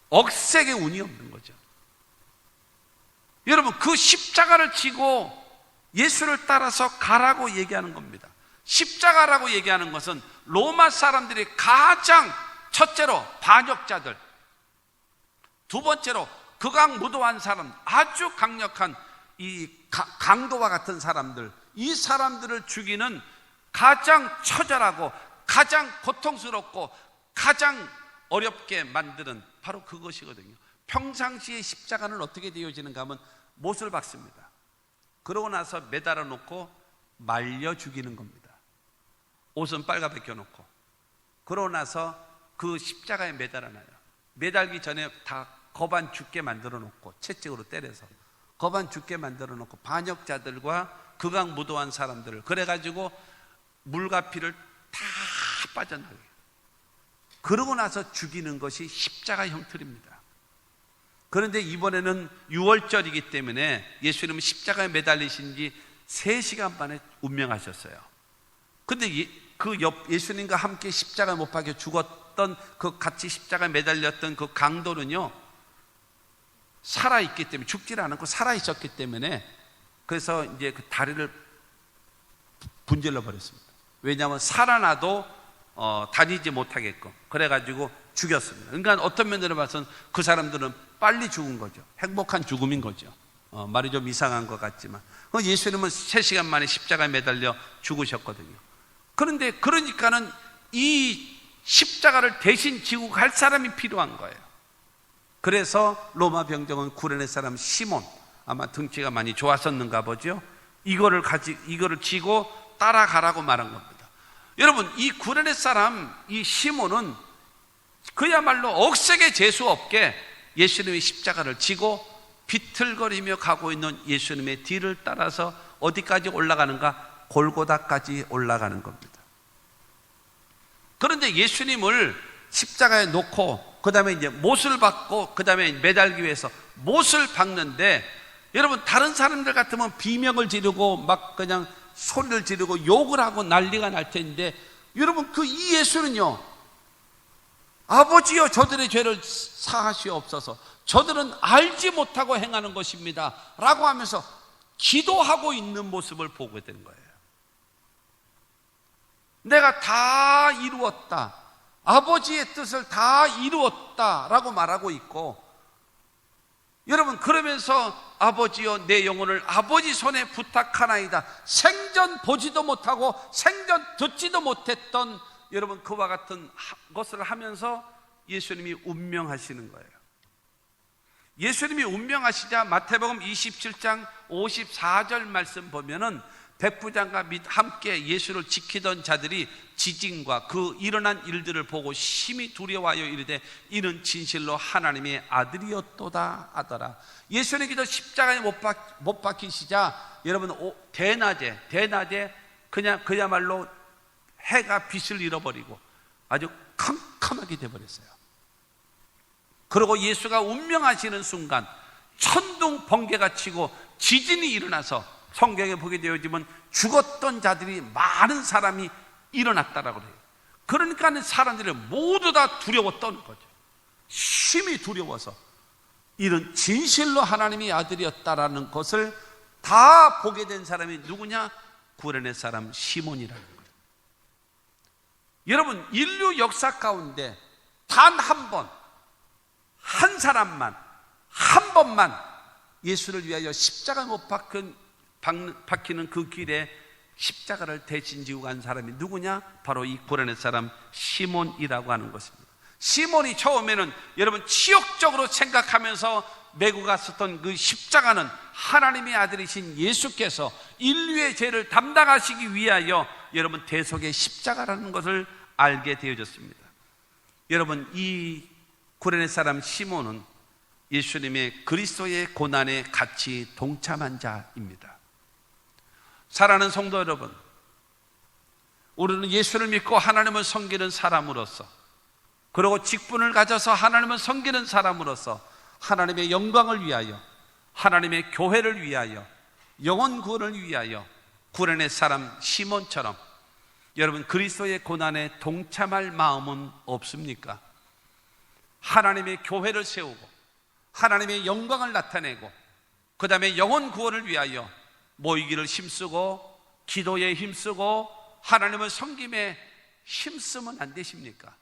억세게 운이 없는 거죠. 여러분, 그 십자가를 지고 예수를 따라서 가라고 얘기하는 겁니다. 십자가라고 얘기하는 것은 로마 사람들이 가장 첫째로 반역자들, 두 번째로 극악무도한 사람, 아주 강력한 이 강도와 같은 사람들, 이 사람들을 죽이는 가장 처절하고 가장 고통스럽고 가장 어렵게 만드는 바로 그것이거든요. 평상시에 십자가는 어떻게 되어지는가 하면 못을 박습니다. 그러고 나서 매달아 놓고 말려 죽이는 겁니다. 옷은 빨가 벗겨놓고, 그러고 나서 그 십자가에 매달아 놔요. 매달기 전에 다 거반 죽게 만들어 놓고, 채찍으로 때려서 거반 죽게 만들어 놓고, 반역자들과 극악무도한 사람들을, 그래가지고 물과 피를 다 빠져나가게, 그러고 나서 죽이는 것이 십자가 형틀입니다. 그런데 이번에는 6월절이기 때문에 예수님은 십자가에 매달리신 지 3시간 만에 운명하셨어요. 근데 예수님과 함께 십자가에 못 박혀 죽었던, 그 같이 십자가에 매달렸던 그 강도는요, 살아있기 때문에, 죽질 않았고 살아있었기 때문에, 그래서 이제 그 다리를 분질러 버렸습니다. 왜냐하면 살아나도 다니지 못하게끔, 그래가지고 죽였습니다. 그러니까 어떤 면으로 봐서는 그 사람들은 빨리 죽은 거죠. 행복한 죽음인 거죠. 말이 좀 이상한 것 같지만, 예수님은 3시간 만에 십자가에 매달려 죽으셨거든요. 그런데 그러니까는 이 십자가를 대신 지고 갈 사람이 필요한 거예요. 그래서 로마 병정은 구레네 사람 시몬, 아마 등치가 많이 좋았었는가 보죠. 이거를 지고 따라가라고 말한 겁니다. 여러분, 이 구레네 사람 이 시몬은 그야말로 억세게 재수 없게 예수님의 십자가를 지고 비틀거리며 가고 있는 예수님의 뒤를 따라서 어디까지 올라가는가? 골고다까지 올라가는 겁니다. 그런데 예수님을 십자가에 놓고 그 다음에 이제 못을 박고 그 다음에 매달기 위해서 못을 박는데, 여러분, 다른 사람들 같으면 비명을 지르고 막 그냥 소리를 지르고 욕을 하고 난리가 날 텐데, 여러분, 이 예수는요, 아버지여 저들의 죄를 사하시옵소서, 저들은 알지 못하고 행하는 것입니다 라고 하면서 기도하고 있는 모습을 보게 된 거예요. 내가 다 이루었다, 아버지의 뜻을 다 이루었다 라고 말하고 있고, 여러분, 그러면서 아버지여 내 영혼을 아버지 손에 부탁하나이다, 생전 보지도 못하고 생전 듣지도 못했던 여러분 그와 같은 것을 하면서 예수님이 운명하시는 거예요. 예수님이 운명하시자 마태복음 27장 54절 말씀 보면은 백부장과 함께 예수를 지키던 자들이 지진과 그 일어난 일들을 보고 심히 두려워하여 이르되 이는 진실로 하나님의 아들이었도다 하더라. 예수님께서 십자가에 못 박히시자 여러분 대낮에 그야말로 해가 빛을 잃어버리고 아주 캄캄하게 되어버렸어요. 그리고 예수가 운명하시는 순간 천둥 번개가 치고 지진이 일어나서 성경에 보게 되어지면 죽었던 자들이 많은 사람이 일어났다라고 해요. 그러니까 사람들이 모두 다 두려워 떠는 거죠. 심히 두려워서 이런 진실로 하나님의 아들이었다라는 것을 다 보게 된 사람이 누구냐? 구레네 사람 시몬이라는 거예요. 여러분, 인류 역사 가운데 단 한 번, 한 사람만, 한 번만 예수를 위하여 십자가 못 박히는 그 길에 십자가를 대신 지고 간 사람이 누구냐? 바로 이 구레네 사람 시몬이라고 하는 것입니다. 시몬이 처음에는 여러분 치욕적으로 생각하면서 메고 갔었던 그 십자가는 하나님의 아들이신 예수께서 인류의 죄를 담당하시기 위하여 여러분 대속의 십자가라는 것을 알게 되어졌습니다. 여러분, 이 구레네 사람 시몬은 예수님의 그리스도의 고난에 같이 동참한 자입니다. 사랑하는 성도 여러분, 우리는 예수를 믿고 하나님을 섬기는 사람으로서, 그리고 직분을 가져서 하나님을 섬기는 사람으로서 하나님의 영광을 위하여, 하나님의 교회를 위하여, 영혼 구원을 위하여 구레네 사람 시몬처럼 여러분 그리스도의 고난에 동참할 마음은 없습니까? 하나님의 교회를 세우고 하나님의 영광을 나타내고 그 다음에 영혼 구원을 위하여 모이기를 힘쓰고 기도에 힘쓰고 하나님을 섬김에 힘쓰면 안 되십니까?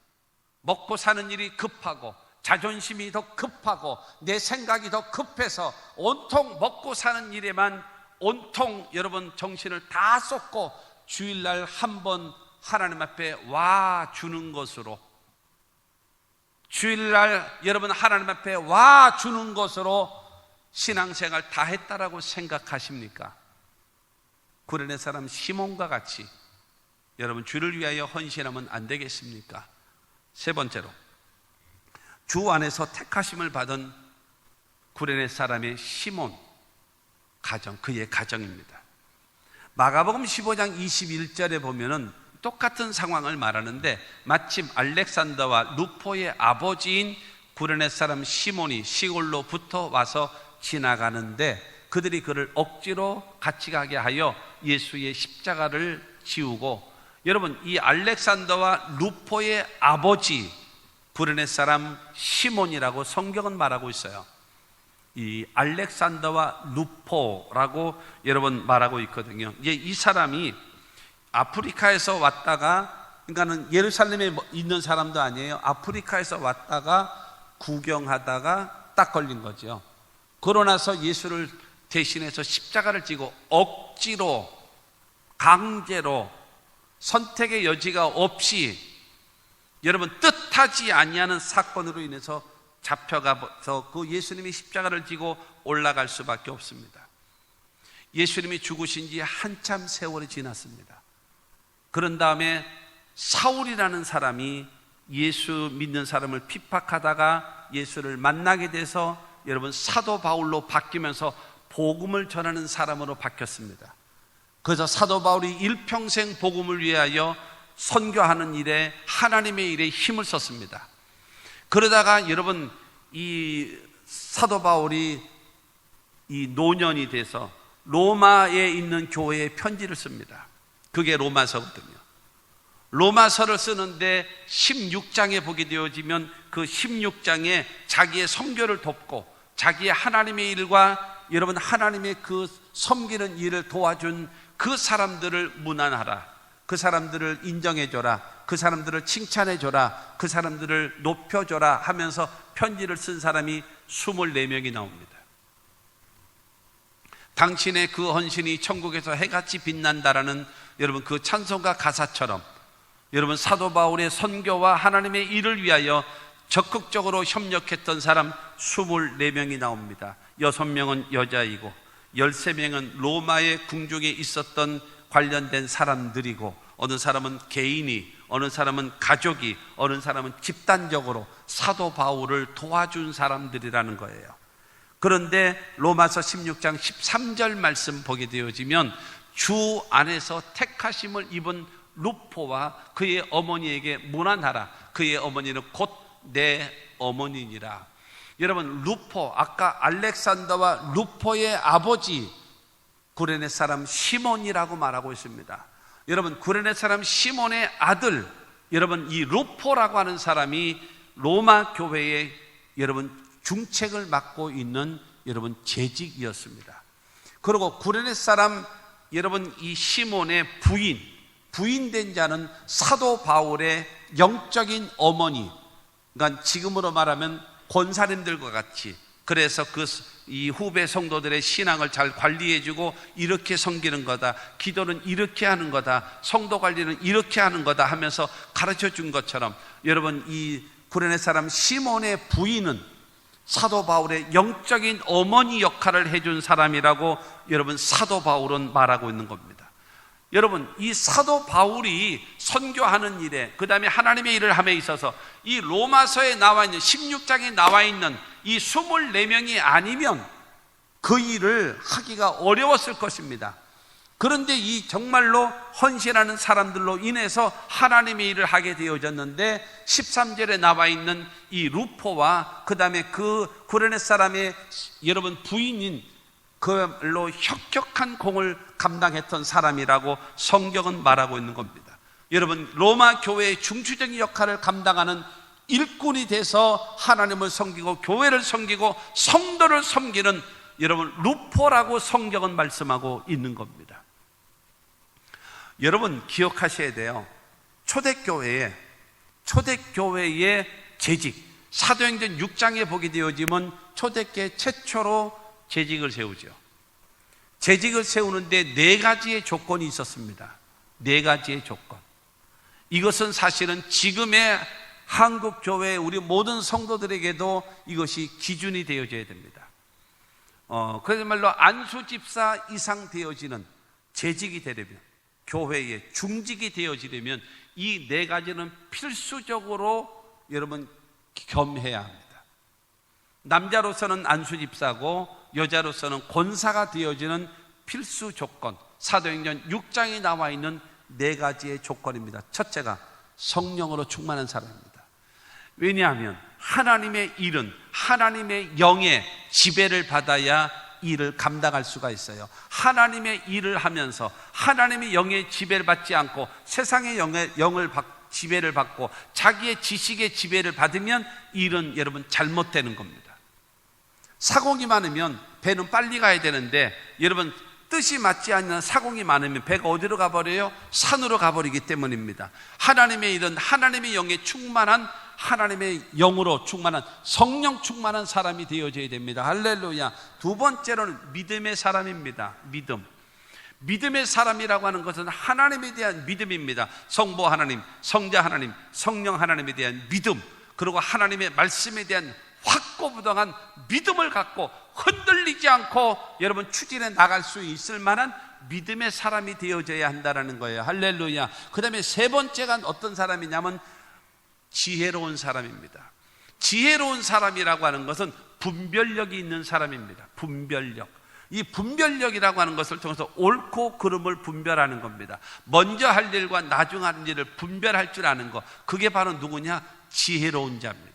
먹고 사는 일이 급하고 자존심이 더 급하고 내 생각이 더 급해서 온통 먹고 사는 일에만 온통 여러분 정신을 다 쏟고 주일날 한번 하나님 앞에 와 주는 것으로, 주일날 여러분 하나님 앞에 와 주는 것으로 신앙생활 다 했다라고 생각하십니까? 구레네 사람 시몬과 같이 여러분 주를 위하여 헌신하면 안 되겠습니까? 세 번째로, 주 안에서 택하심을 받은 구레네 사람의 시몬 가정, 그의 가정입니다. 마가복음 15장 21절에 보면은 똑같은 상황을 말하는데 마침 알렉산더와 루포의 아버지인 구레네 사람 시몬이 시골로부터 와서 지나가는데 그들이 그를 억지로 같이 가게 하여 예수의 십자가를 지우고, 여러분 이 알렉산더와 루포의 아버지 구레네 사람 시몬이라고 성경은 말하고 있어요. 이 알렉산더와 루포라고 여러분 말하고 있거든요. 이제 이 사람이 아프리카에서 왔다가, 그러니까는 예루살렘에 있는 사람도 아니에요. 아프리카에서 왔다가 구경하다가 딱 걸린 거죠. 그러고 나서 예수를 대신해서 십자가를 지고 억지로 강제로 선택의 여지가 없이 여러분 뜻하지 아니하는 사건으로 인해서 잡혀가서 그 예수님이 십자가를 지고 올라갈 수밖에 없습니다. 예수님이 죽으신 지 한참 세월이 지났습니다. 그런 다음에 사울이라는 사람이 예수 믿는 사람을 핍박하다가 예수를 만나게 돼서 여러분 사도 바울로 바뀌면서 복음을 전하는 사람으로 바뀌었습니다. 그래서 사도 바울이 일평생 복음을 위하여 선교하는 일에, 하나님의 일에 힘을 썼습니다. 그러다가 여러분 이 사도 바울이 이 노년이 돼서 로마에 있는 교회에 편지를 씁니다. 그게 로마서거든요. 로마서를 쓰는데 16장에 보게 되어지면 그 16장에 자기의 선교를 돕고 자기의 하나님의 일과 여러분 하나님의 그 섬기는 일을 도와준 그 사람들을 문안하라, 그 사람들을 인정해줘라, 그 사람들을 칭찬해줘라, 그 사람들을 높여줘라 하면서 편지를 쓴 사람이 24명이 나옵니다. 당신의 그 헌신이 천국에서 해같이 빛난다라는 여러분 그 찬송가 가사처럼 여러분 사도 바울의 선교와 하나님의 일을 위하여 적극적으로 협력했던 사람 24명이 나옵니다. 6명은 여자이고 13명은 로마의 궁중에 있었던 관련된 사람들이고, 어느 사람은 개인이, 어느 사람은 가족이, 어느 사람은 집단적으로 사도 바울을 도와준 사람들이라는 거예요. 그런데 로마서 16장 13절 말씀 보게 되어지면 주 안에서 택하심을 입은 루포와 그의 어머니에게 문안하라. 그의 어머니는 곧 내 어머니니라. 여러분 루포, 아까 알렉산더와 루포의 아버지 구레네 사람 시몬이라고 말하고 있습니다. 여러분 구레네 사람 시몬의 아들, 여러분 이 루포라고 하는 사람이 로마 교회의 여러분 중책을 맡고 있는 여러분 재직이었습니다. 그리고 구레네 사람 여러분 이 시몬의 부인된 자는 사도 바울의 영적인 어머니, 그러니까 지금으로 말하면 권사님들과 같이, 그래서 이 후배 성도들의 신앙을 잘 관리해주고 이렇게 섬기는 거다, 기도는 이렇게 하는 거다, 성도 관리는 이렇게 하는 거다 하면서 가르쳐 준 것처럼 여러분 이 구레네 사람 시몬의 부인은 사도 바울의 영적인 어머니 역할을 해준 사람이라고 여러분 사도 바울은 말하고 있는 겁니다. 여러분, 이 사도 바울이 선교하는 일에, 그 다음에 하나님의 일을 함에 있어서 이 로마서에 나와 있는 16장에 나와 있는 이 24명이 아니면 그 일을 하기가 어려웠을 것입니다. 그런데 이 정말로 헌신하는 사람들로 인해서 하나님의 일을 하게 되어졌는데, 13절에 나와 있는 이 루포와 그 다음에 그 구레네 사람의 여러분 부인인 그로 혁혁한 공을 감당했던 사람이라고 성경은 말하고 있는 겁니다. 여러분, 로마 교회의 중추적인 역할을 감당하는 일꾼이 돼서 하나님을 섬기고 교회를 섬기고 성도를 섬기는 여러분 루포라고 성경은 말씀하고 있는 겁니다. 여러분 기억하셔야 돼요. 초대교회의 재직, 사도행전 6장에 보게 되어지면 초대교회 최초로 재직을 세우죠. 재직을 세우는데 4가지의 조건이 있었습니다. 4가지의 조건. 이것은 사실은 지금의 한국 교회 우리 모든 성도들에게도 이것이 기준이 되어져야 됩니다. 그야말로 안수 집사 이상 되어지는 재직이 되려면, 교회의 중직이 되어지려면 이 4가지는 필수적으로 여러분 겸해야 합니다. 남자로서는 안수 집사고 여자로서는 권사가 되어지는 필수 조건, 사도행전 6장에 나와 있는 4가지의 조건입니다. 첫째가 성령으로 충만한 사람입니다. 왜냐하면 하나님의 일은 하나님의 영의 지배를 받아야 일을 감당할 수가 있어요. 하나님의 일을 하면서 하나님의 영의 지배를 받지 않고 세상의 영을 지배를 받고 자기의 지식의 지배를 받으면 일은 여러분 잘못되는 겁니다. 사공이 많으면 배는 빨리 가야 되는데, 여러분 뜻이 맞지 않는 사공이 많으면 배가 어디로 가버려요? 산으로 가버리기 때문입니다. 하나님의 일은 하나님의 영에 충만한, 하나님의 영으로 충만한, 성령 충만한 사람이 되어져야 됩니다. 할렐루야. 2번째로는 믿음의 사람입니다. 믿음의 사람이라고 하는 것은 하나님에 대한 믿음입니다. 성부 하나님, 성자 하나님, 성령 하나님에 대한 믿음, 그리고 하나님의 말씀에 대한 확고부동한 믿음을 갖고 흔들리지 않고 여러분 추진해 나갈 수 있을 만한 믿음의 사람이 되어져야 한다는 거예요. 할렐루야. 그 다음에 3번째가 어떤 사람이냐면 지혜로운 사람입니다. 지혜로운 사람이라고 하는 것은 분별력이 있는 사람입니다. 분별력. 이 분별력이라고 하는 것을 통해서 옳고 그름을 분별하는 겁니다. 먼저 할 일과 나중 하는 일을 분별할 줄 아는 것, 그게 바로 누구냐? 지혜로운 자입니다.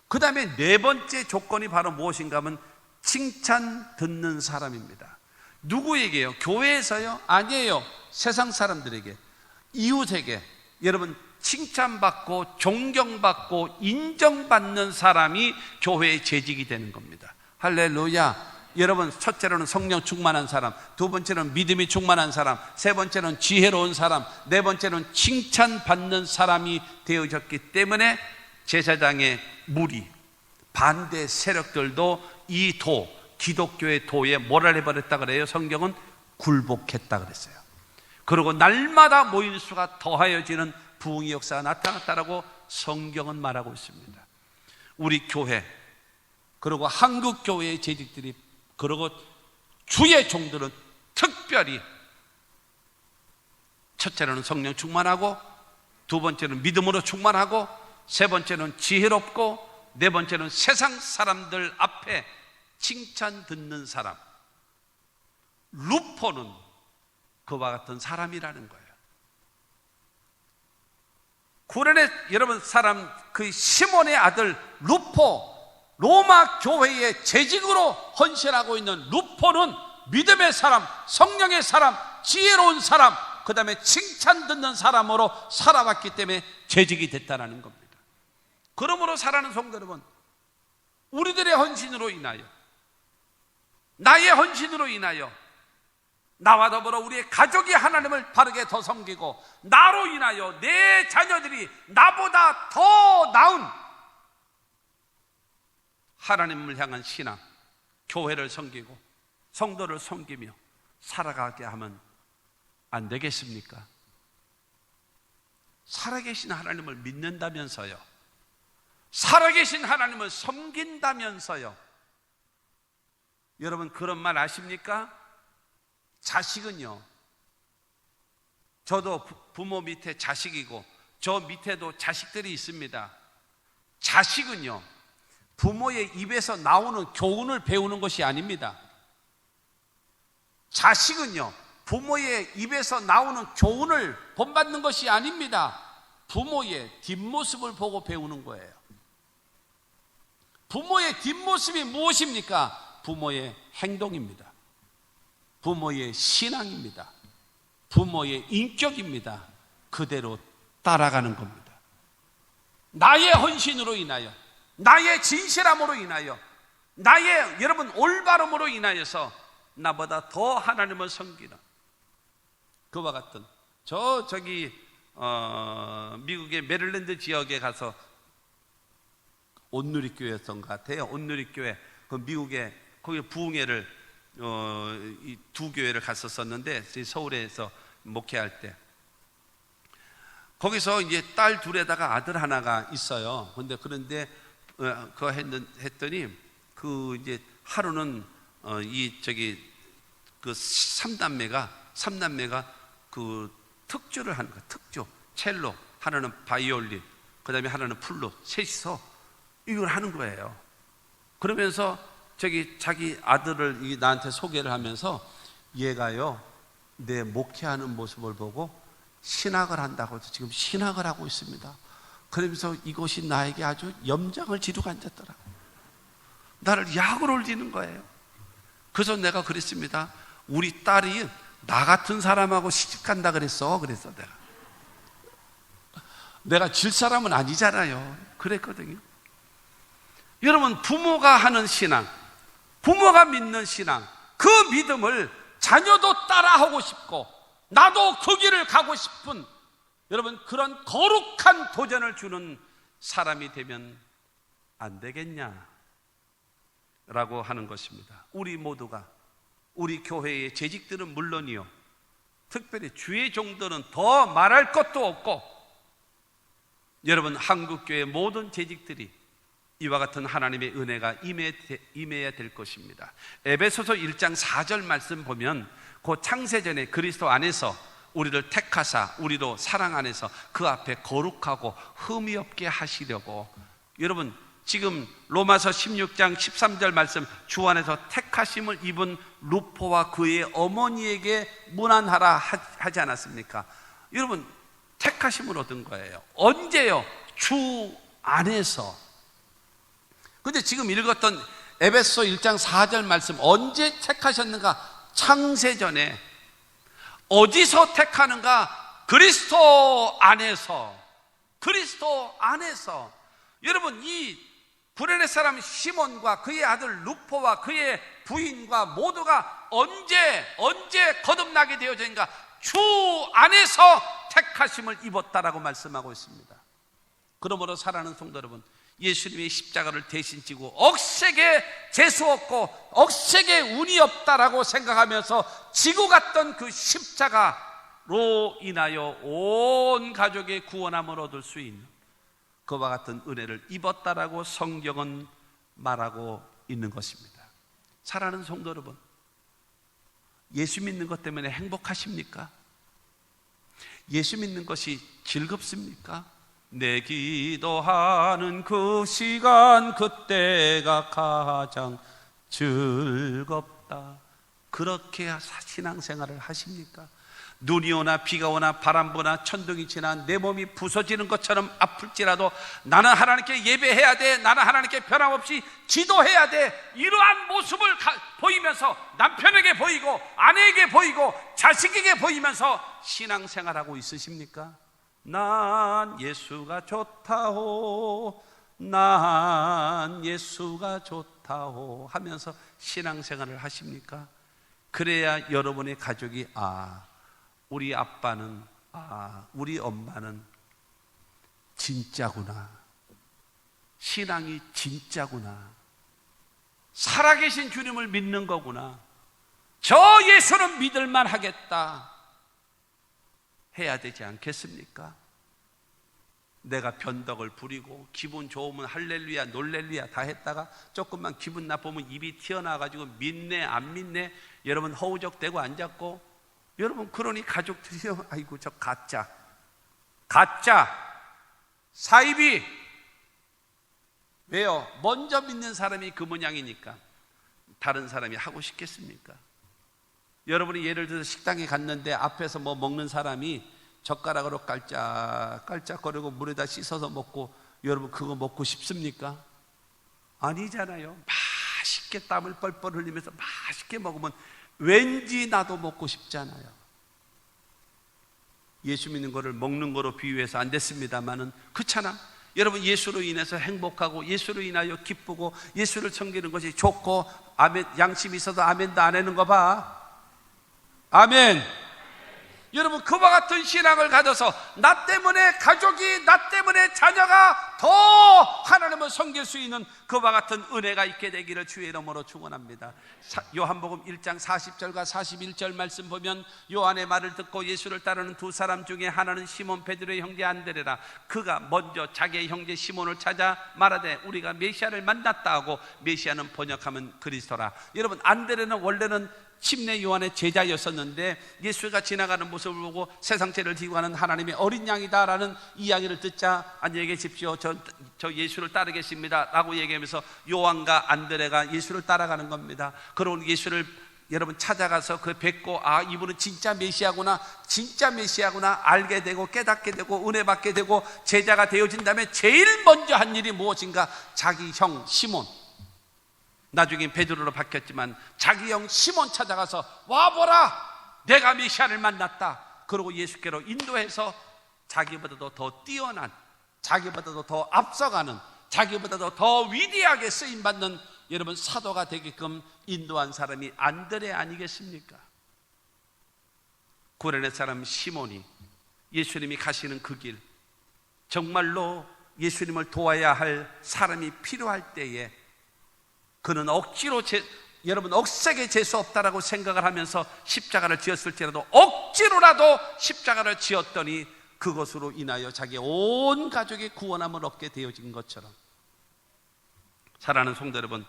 그 다음에 4번째 조건이 바로 무엇인가 하면 칭찬 듣는 사람입니다. 누구에게요? 교회에서요? 아니에요. 세상 사람들에게, 이웃에게 여러분 칭찬받고 존경받고 인정받는 사람이 교회의 재직이 되는 겁니다. 할렐루야. 여러분, 첫째로는 성령 충만한 사람, 2번째는 믿음이 충만한 사람, 3번째는 지혜로운 사람, 4번째는 칭찬받는 사람이 되어졌기 때문에 제사장의 무리, 반대 세력들도 이 기독교의 도에 뭐를 해버렸다 그래요? 성경은 굴복했다 그랬어요. 그리고 날마다 모인 수가 더하여지는 부흥의 역사가 나타났다라고 성경은 말하고 있습니다. 우리 교회, 그리고 한국 교회의 재직들이, 그리고 주의 종들은 특별히 첫째로는 성령 충만하고, 2번째는 믿음으로 충만하고, 3번째는 지혜롭고, 4번째는 세상 사람들 앞에 칭찬 듣는 사람. 루포는 그와 같은 사람이라는 거예요. 구레네 여러분 사람, 그 시몬의 아들 루포, 로마 교회의 재직으로 헌신하고 있는 루포는 믿음의 사람, 성령의 사람, 지혜로운 사람, 그 다음에 칭찬 듣는 사람으로 살아왔기 때문에 재직이 됐다는 겁니다. 그러므로 사랑하는 성도 여러분, 우리들의 헌신으로 인하여, 나의 헌신으로 인하여 나와 더불어 우리의 가족이 하나님을 바르게 더 섬기고, 나로 인하여 내 자녀들이 나보다 더 나은 하나님을 향한 신앙, 교회를 섬기고 성도를 섬기며 살아가게 하면 안 되겠습니까? 살아계신 하나님을 믿는다면서요, 살아계신 하나님을 섬긴다면서요. 여러분 그런 말 아십니까? 자식은요, 저도 부모 밑에 자식이고 저 밑에도 자식들이 있습니다. 자식은요, 부모의 입에서 나오는 교훈을 배우는 것이 아닙니다. 자식은요, 부모의 입에서 나오는 교훈을 본받는 것이 아닙니다. 부모의 뒷모습을 보고 배우는 거예요. 부모의 뒷모습이 무엇입니까? 부모의 행동입니다. 부모의 신앙입니다. 부모의 인격입니다. 그대로 따라가는 겁니다. 나의 헌신으로 인하여, 나의 진실함으로 인하여, 나의 여러분 올바름으로 인하여서 나보다 더 하나님을 섬기는 그와 같은 저기 미국의 메릴랜드 지역에 가서 온누리교회였던 것 같아요. 온누리교회, 그 미국에 거기 부흥회를 이 두 교회를 갔었었는데, 서울에서 목회할 때 거기서 이제 딸 둘에다가 아들 하나가 있어요. 그런데 그거 했더니 그 이제 하루는 그 삼남매가 그 특주를 하는 거야. 특주, 첼로, 하나는 바이올린, 그 다음에 하나는 플룻, 셋이서 이걸 하는 거예요. 그러면서 자기 아들을 나한테 소개를 하면서 얘가요, 내 목회하는 모습을 보고 신학을 한다고 해서 지금 신학을 하고 있습니다. 그러면서 이것이 나에게 아주 염장을 지르고 앉았더라. 나를 약을 올리는 거예요. 그래서 내가 그랬습니다. 우리 딸이 나 같은 사람하고 시집간다 그랬어. 그래서 내가 질 사람은 아니잖아요. 그랬거든요. 여러분, 부모가 하는 신앙, 부모가 믿는 신앙, 그 믿음을 자녀도 따라하고 싶고 나도 그 길을 가고 싶은, 여러분, 그런 거룩한 도전을 주는 사람이 되면 안 되겠냐 라고 하는 것입니다. 우리 모두가, 우리 교회의 재직들은 물론이요, 특별히 주의 종들은 더 말할 것도 없고, 여러분 한국교회 모든 재직들이 이와 같은 하나님의 은혜가 임해야 될 것입니다. 에베소서 1장 4절 말씀 보면, 그 창세전에 그리스도 안에서 우리를 택하사 우리도 사랑 안에서 그 앞에 거룩하고 흠이 없게 하시려고. 여러분 지금 로마서 16장 13절 말씀, 주 안에서 택하심을 입은 루포와 그의 어머니에게 문안하라 하지 않았습니까? 여러분 택하심을 얻은 거예요. 언제요? 주 안에서. 근데 지금 읽었던 에베소 1장 4절 말씀, 언제 택하셨는가? 창세전에. 어디서 택하는가? 그리스도 안에서. 그리스도 안에서. 여러분 이 구레네 사람 시몬과 그의 아들 루포와 그의 부인과 모두가 언제 거듭나게 되어진가? 주 안에서 택하심을 입었다라고 말씀하고 있습니다. 그러므로 사랑하는 성도 여러분, 예수님의 십자가를 대신 지고 억세게 재수없고 억세게 운이 없다라고 생각하면서 지고 갔던 그 십자가로 인하여 온 가족의 구원함을 얻을 수 있는 그와 같은 은혜를 입었다라고 성경은 말하고 있는 것입니다. 사랑하는 성도 여러분, 예수 믿는 것 때문에 행복하십니까? 예수 믿는 것이 즐겁습니까? 내 기도하는 그 시간, 그때가 가장 즐겁다. 그렇게 신앙생활을 하십니까? 눈이 오나 비가 오나 바람 부나 천둥이 치나 내 몸이 부서지는 것처럼 아플지라도 나는 하나님께 예배해야 돼, 나는 하나님께 변함없이 기도해야 돼, 이러한 모습을 보이면서 남편에게 보이고 아내에게 보이고 자식에게 보이면서 신앙생활하고 있으십니까? 난 예수가 좋다호, 난 예수가 좋다호 하면서 신앙생활을 하십니까? 그래야 여러분의 가족이 우리 아빠는, 우리 엄마는 진짜구나, 신앙이 진짜구나, 살아계신 주님을 믿는 거구나, 저 예수는 믿을만 하겠다 해야 되지 않겠습니까? 내가 변덕을 부리고 기분 좋으면 할렐루야 놀렐루야 다 했다가 조금만 기분 나쁘면 입이 튀어나와가지고 믿네 안 믿네 여러분 허우적대고 앉았고, 여러분 그러니 가족들이요, 아이고 저 가짜 사이비. 왜요? 먼저 믿는 사람이 그 모양이니까 다른 사람이 하고 싶겠습니까? 여러분이 예를 들어서 식당에 갔는데 앞에서 뭐 먹는 사람이 젓가락으로 깔짝거리고 물에다 씻어서 먹고, 여러분 그거 먹고 싶습니까? 아니잖아요. 맛있게 땀을 뻘뻘 흘리면서 맛있게 먹으면 왠지 나도 먹고 싶잖아요. 예수 믿는 거를 먹는 거로 비유해서 안 됐습니다만은 그렇잖아. 여러분 예수로 인해서 행복하고 예수로 인하여 기쁘고 예수를 섬기는 것이 좋고, 아멘, 양심이 있어도 아멘도 안 하는 거 봐. 아멘. 여러분 그와 같은 신앙을 가져서 나 때문에 가족이, 나 때문에 자녀가 더 하나님을 섬길 수 있는 그와 같은 은혜가 있게 되기를 주의 이름으로 축원합니다. 요한복음 1장 40절과 41절 말씀 보면, 요한의 말을 듣고 예수를 따르는 두 사람 중에 하나는 시몬 베드로의 형제 안드레라. 그가 먼저 자기의 형제 시몬을 찾아 말하되 우리가 메시아를 만났다 하고, 메시아는 번역하면 그리스도라. 여러분 안드레는 원래는 침례 요한의 제자였었는데 예수가 지나가는 모습을 보고 세상 죄를 지고 가는 하나님의 어린 양이다라는 이야기를 듣자, 안녕히 계십시오, 저 예수를 따르겠습니다 라고 얘기하면서 요한과 안드레가 예수를 따라가는 겁니다. 그러고 예수를 여러분 찾아가서 그 뵙고, 아 이분은 진짜 메시아구나 알게 되고 깨닫게 되고 은혜 받게 되고 제자가 되어진 다음에 제일 먼저 한 일이 무엇인가? 자기 형 시몬, 나중에 베드로로 바뀌었지만 자기 형 시몬 찾아가서 와보라 내가 메시아를 만났다. 그러고 예수께로 인도해서 자기보다도 더 뛰어난, 자기보다도 더 앞서가는, 자기보다도 더 위대하게 쓰임받는 여러분 사도가 되게끔 인도한 사람이 안드레 아니겠습니까? 구레네 사람 시몬이 예수님이 가시는 그 길, 정말로 예수님을 도와야 할 사람이 필요할 때에 그는 억지로 여러분 억세게 재수 없다라고 생각을 하면서 십자가를 지었을지라도 억지로라도 십자가를 지었더니 그것으로 인하여 자기의 온 가족의 구원함을 얻게 되어진 것처럼, 사랑하는 성도 여러분,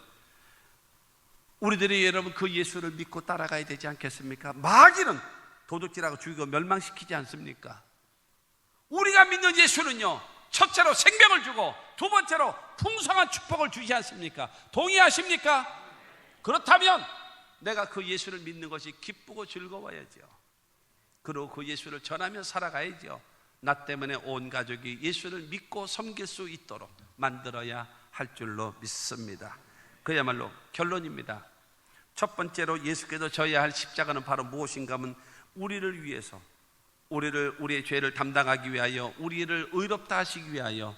우리들이 여러분 그 예수를 믿고 따라가야 되지 않겠습니까? 마귀는 도둑질하고 죽이고 멸망시키지 않습니까? 우리가 믿는 예수는요, 첫째로 생명을 주고 두 번째로 풍성한 축복을 주지 않습니까? 동의하십니까? 그렇다면 내가 그 예수를 믿는 것이 기쁘고 즐거워야죠. 그리고 그 예수를 전하며 살아가야죠. 나 때문에 온 가족이 예수를 믿고 섬길 수 있도록 만들어야 할 줄로 믿습니다. 그야말로 결론입니다. 첫 번째로 예수께서 져야 할 십자가는 바로 무엇인가 하면, 우리를 위해서, 우리의 죄를 담당하기 위하여, 우리를 의롭다 하시기 위하여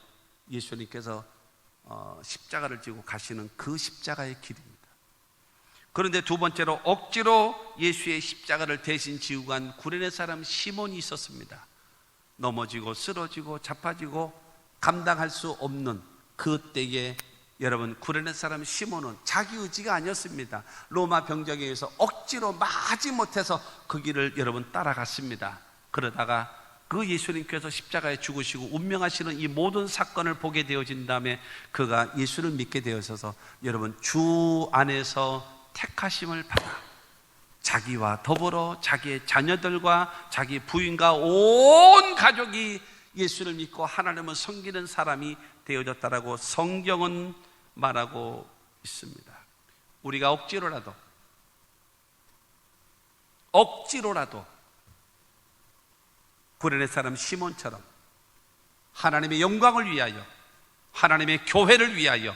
예수님께서 십자가를 지고 가시는 그 십자가의 길입니다. 그런데 두 번째로 억지로 예수의 십자가를 대신 지고 간 구레네 사람 시몬이 있었습니다. 넘어지고 쓰러지고 자빠지고 감당할 수 없는 그때에 여러분 구레네 사람 시몬은 자기 의지가 아니었습니다. 로마 병정에 의해서 억지로 마지못해서 그 길을 여러분 따라갔습니다. 그러다가 그 예수님께서 십자가에 죽으시고 운명하시는 이 모든 사건을 보게 되어진 다음에 그가 예수를 믿게 되어서 여러분 주 안에서 택하심을 받아 자기와 더불어 자기의 자녀들과 자기 부인과 온 가족이 예수를 믿고 하나님을 섬기는 사람이 되어졌다라고 성경은 말하고 있습니다. 우리가 억지로라도 구레네 사람 시몬처럼 하나님의 영광을 위하여, 하나님의 교회를 위하여,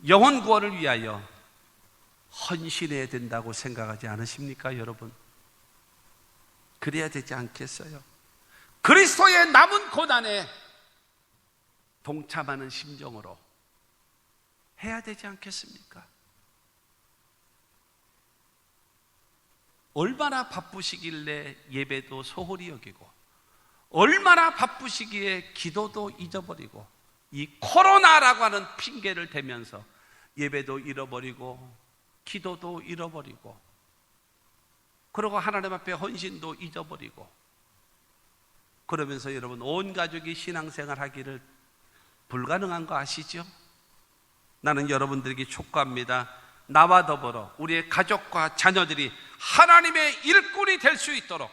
영혼 구원을 위하여 헌신해야 된다고 생각하지 않으십니까, 여러분? 그래야 되지 않겠어요? 그리스도의 남은 고난에 동참하는 심정으로 해야 되지 않겠습니까? 얼마나 바쁘시길래 예배도 소홀히 여기고, 얼마나 바쁘시기에 기도도 잊어버리고, 이 코로나라고 하는 핑계를 대면서 예배도 잃어버리고 기도도 잃어버리고, 그리고 하나님 앞에 헌신도 잊어버리고, 그러면서 여러분 온 가족이 신앙생활 하기를 불가능한 거 아시죠? 나는 여러분들에게 촉구합니다. 나와 더불어 우리의 가족과 자녀들이 하나님의 일꾼이 될 수 있도록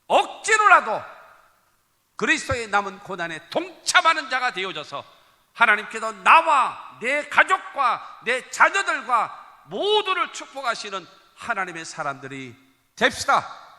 억지로라도 그리스도의 남은 고난에 동참하는 자가 되어져서 하나님께서 나와 내 가족과 내 자녀들과 모두를 축복하시는 하나님의 사람들이 됩시다.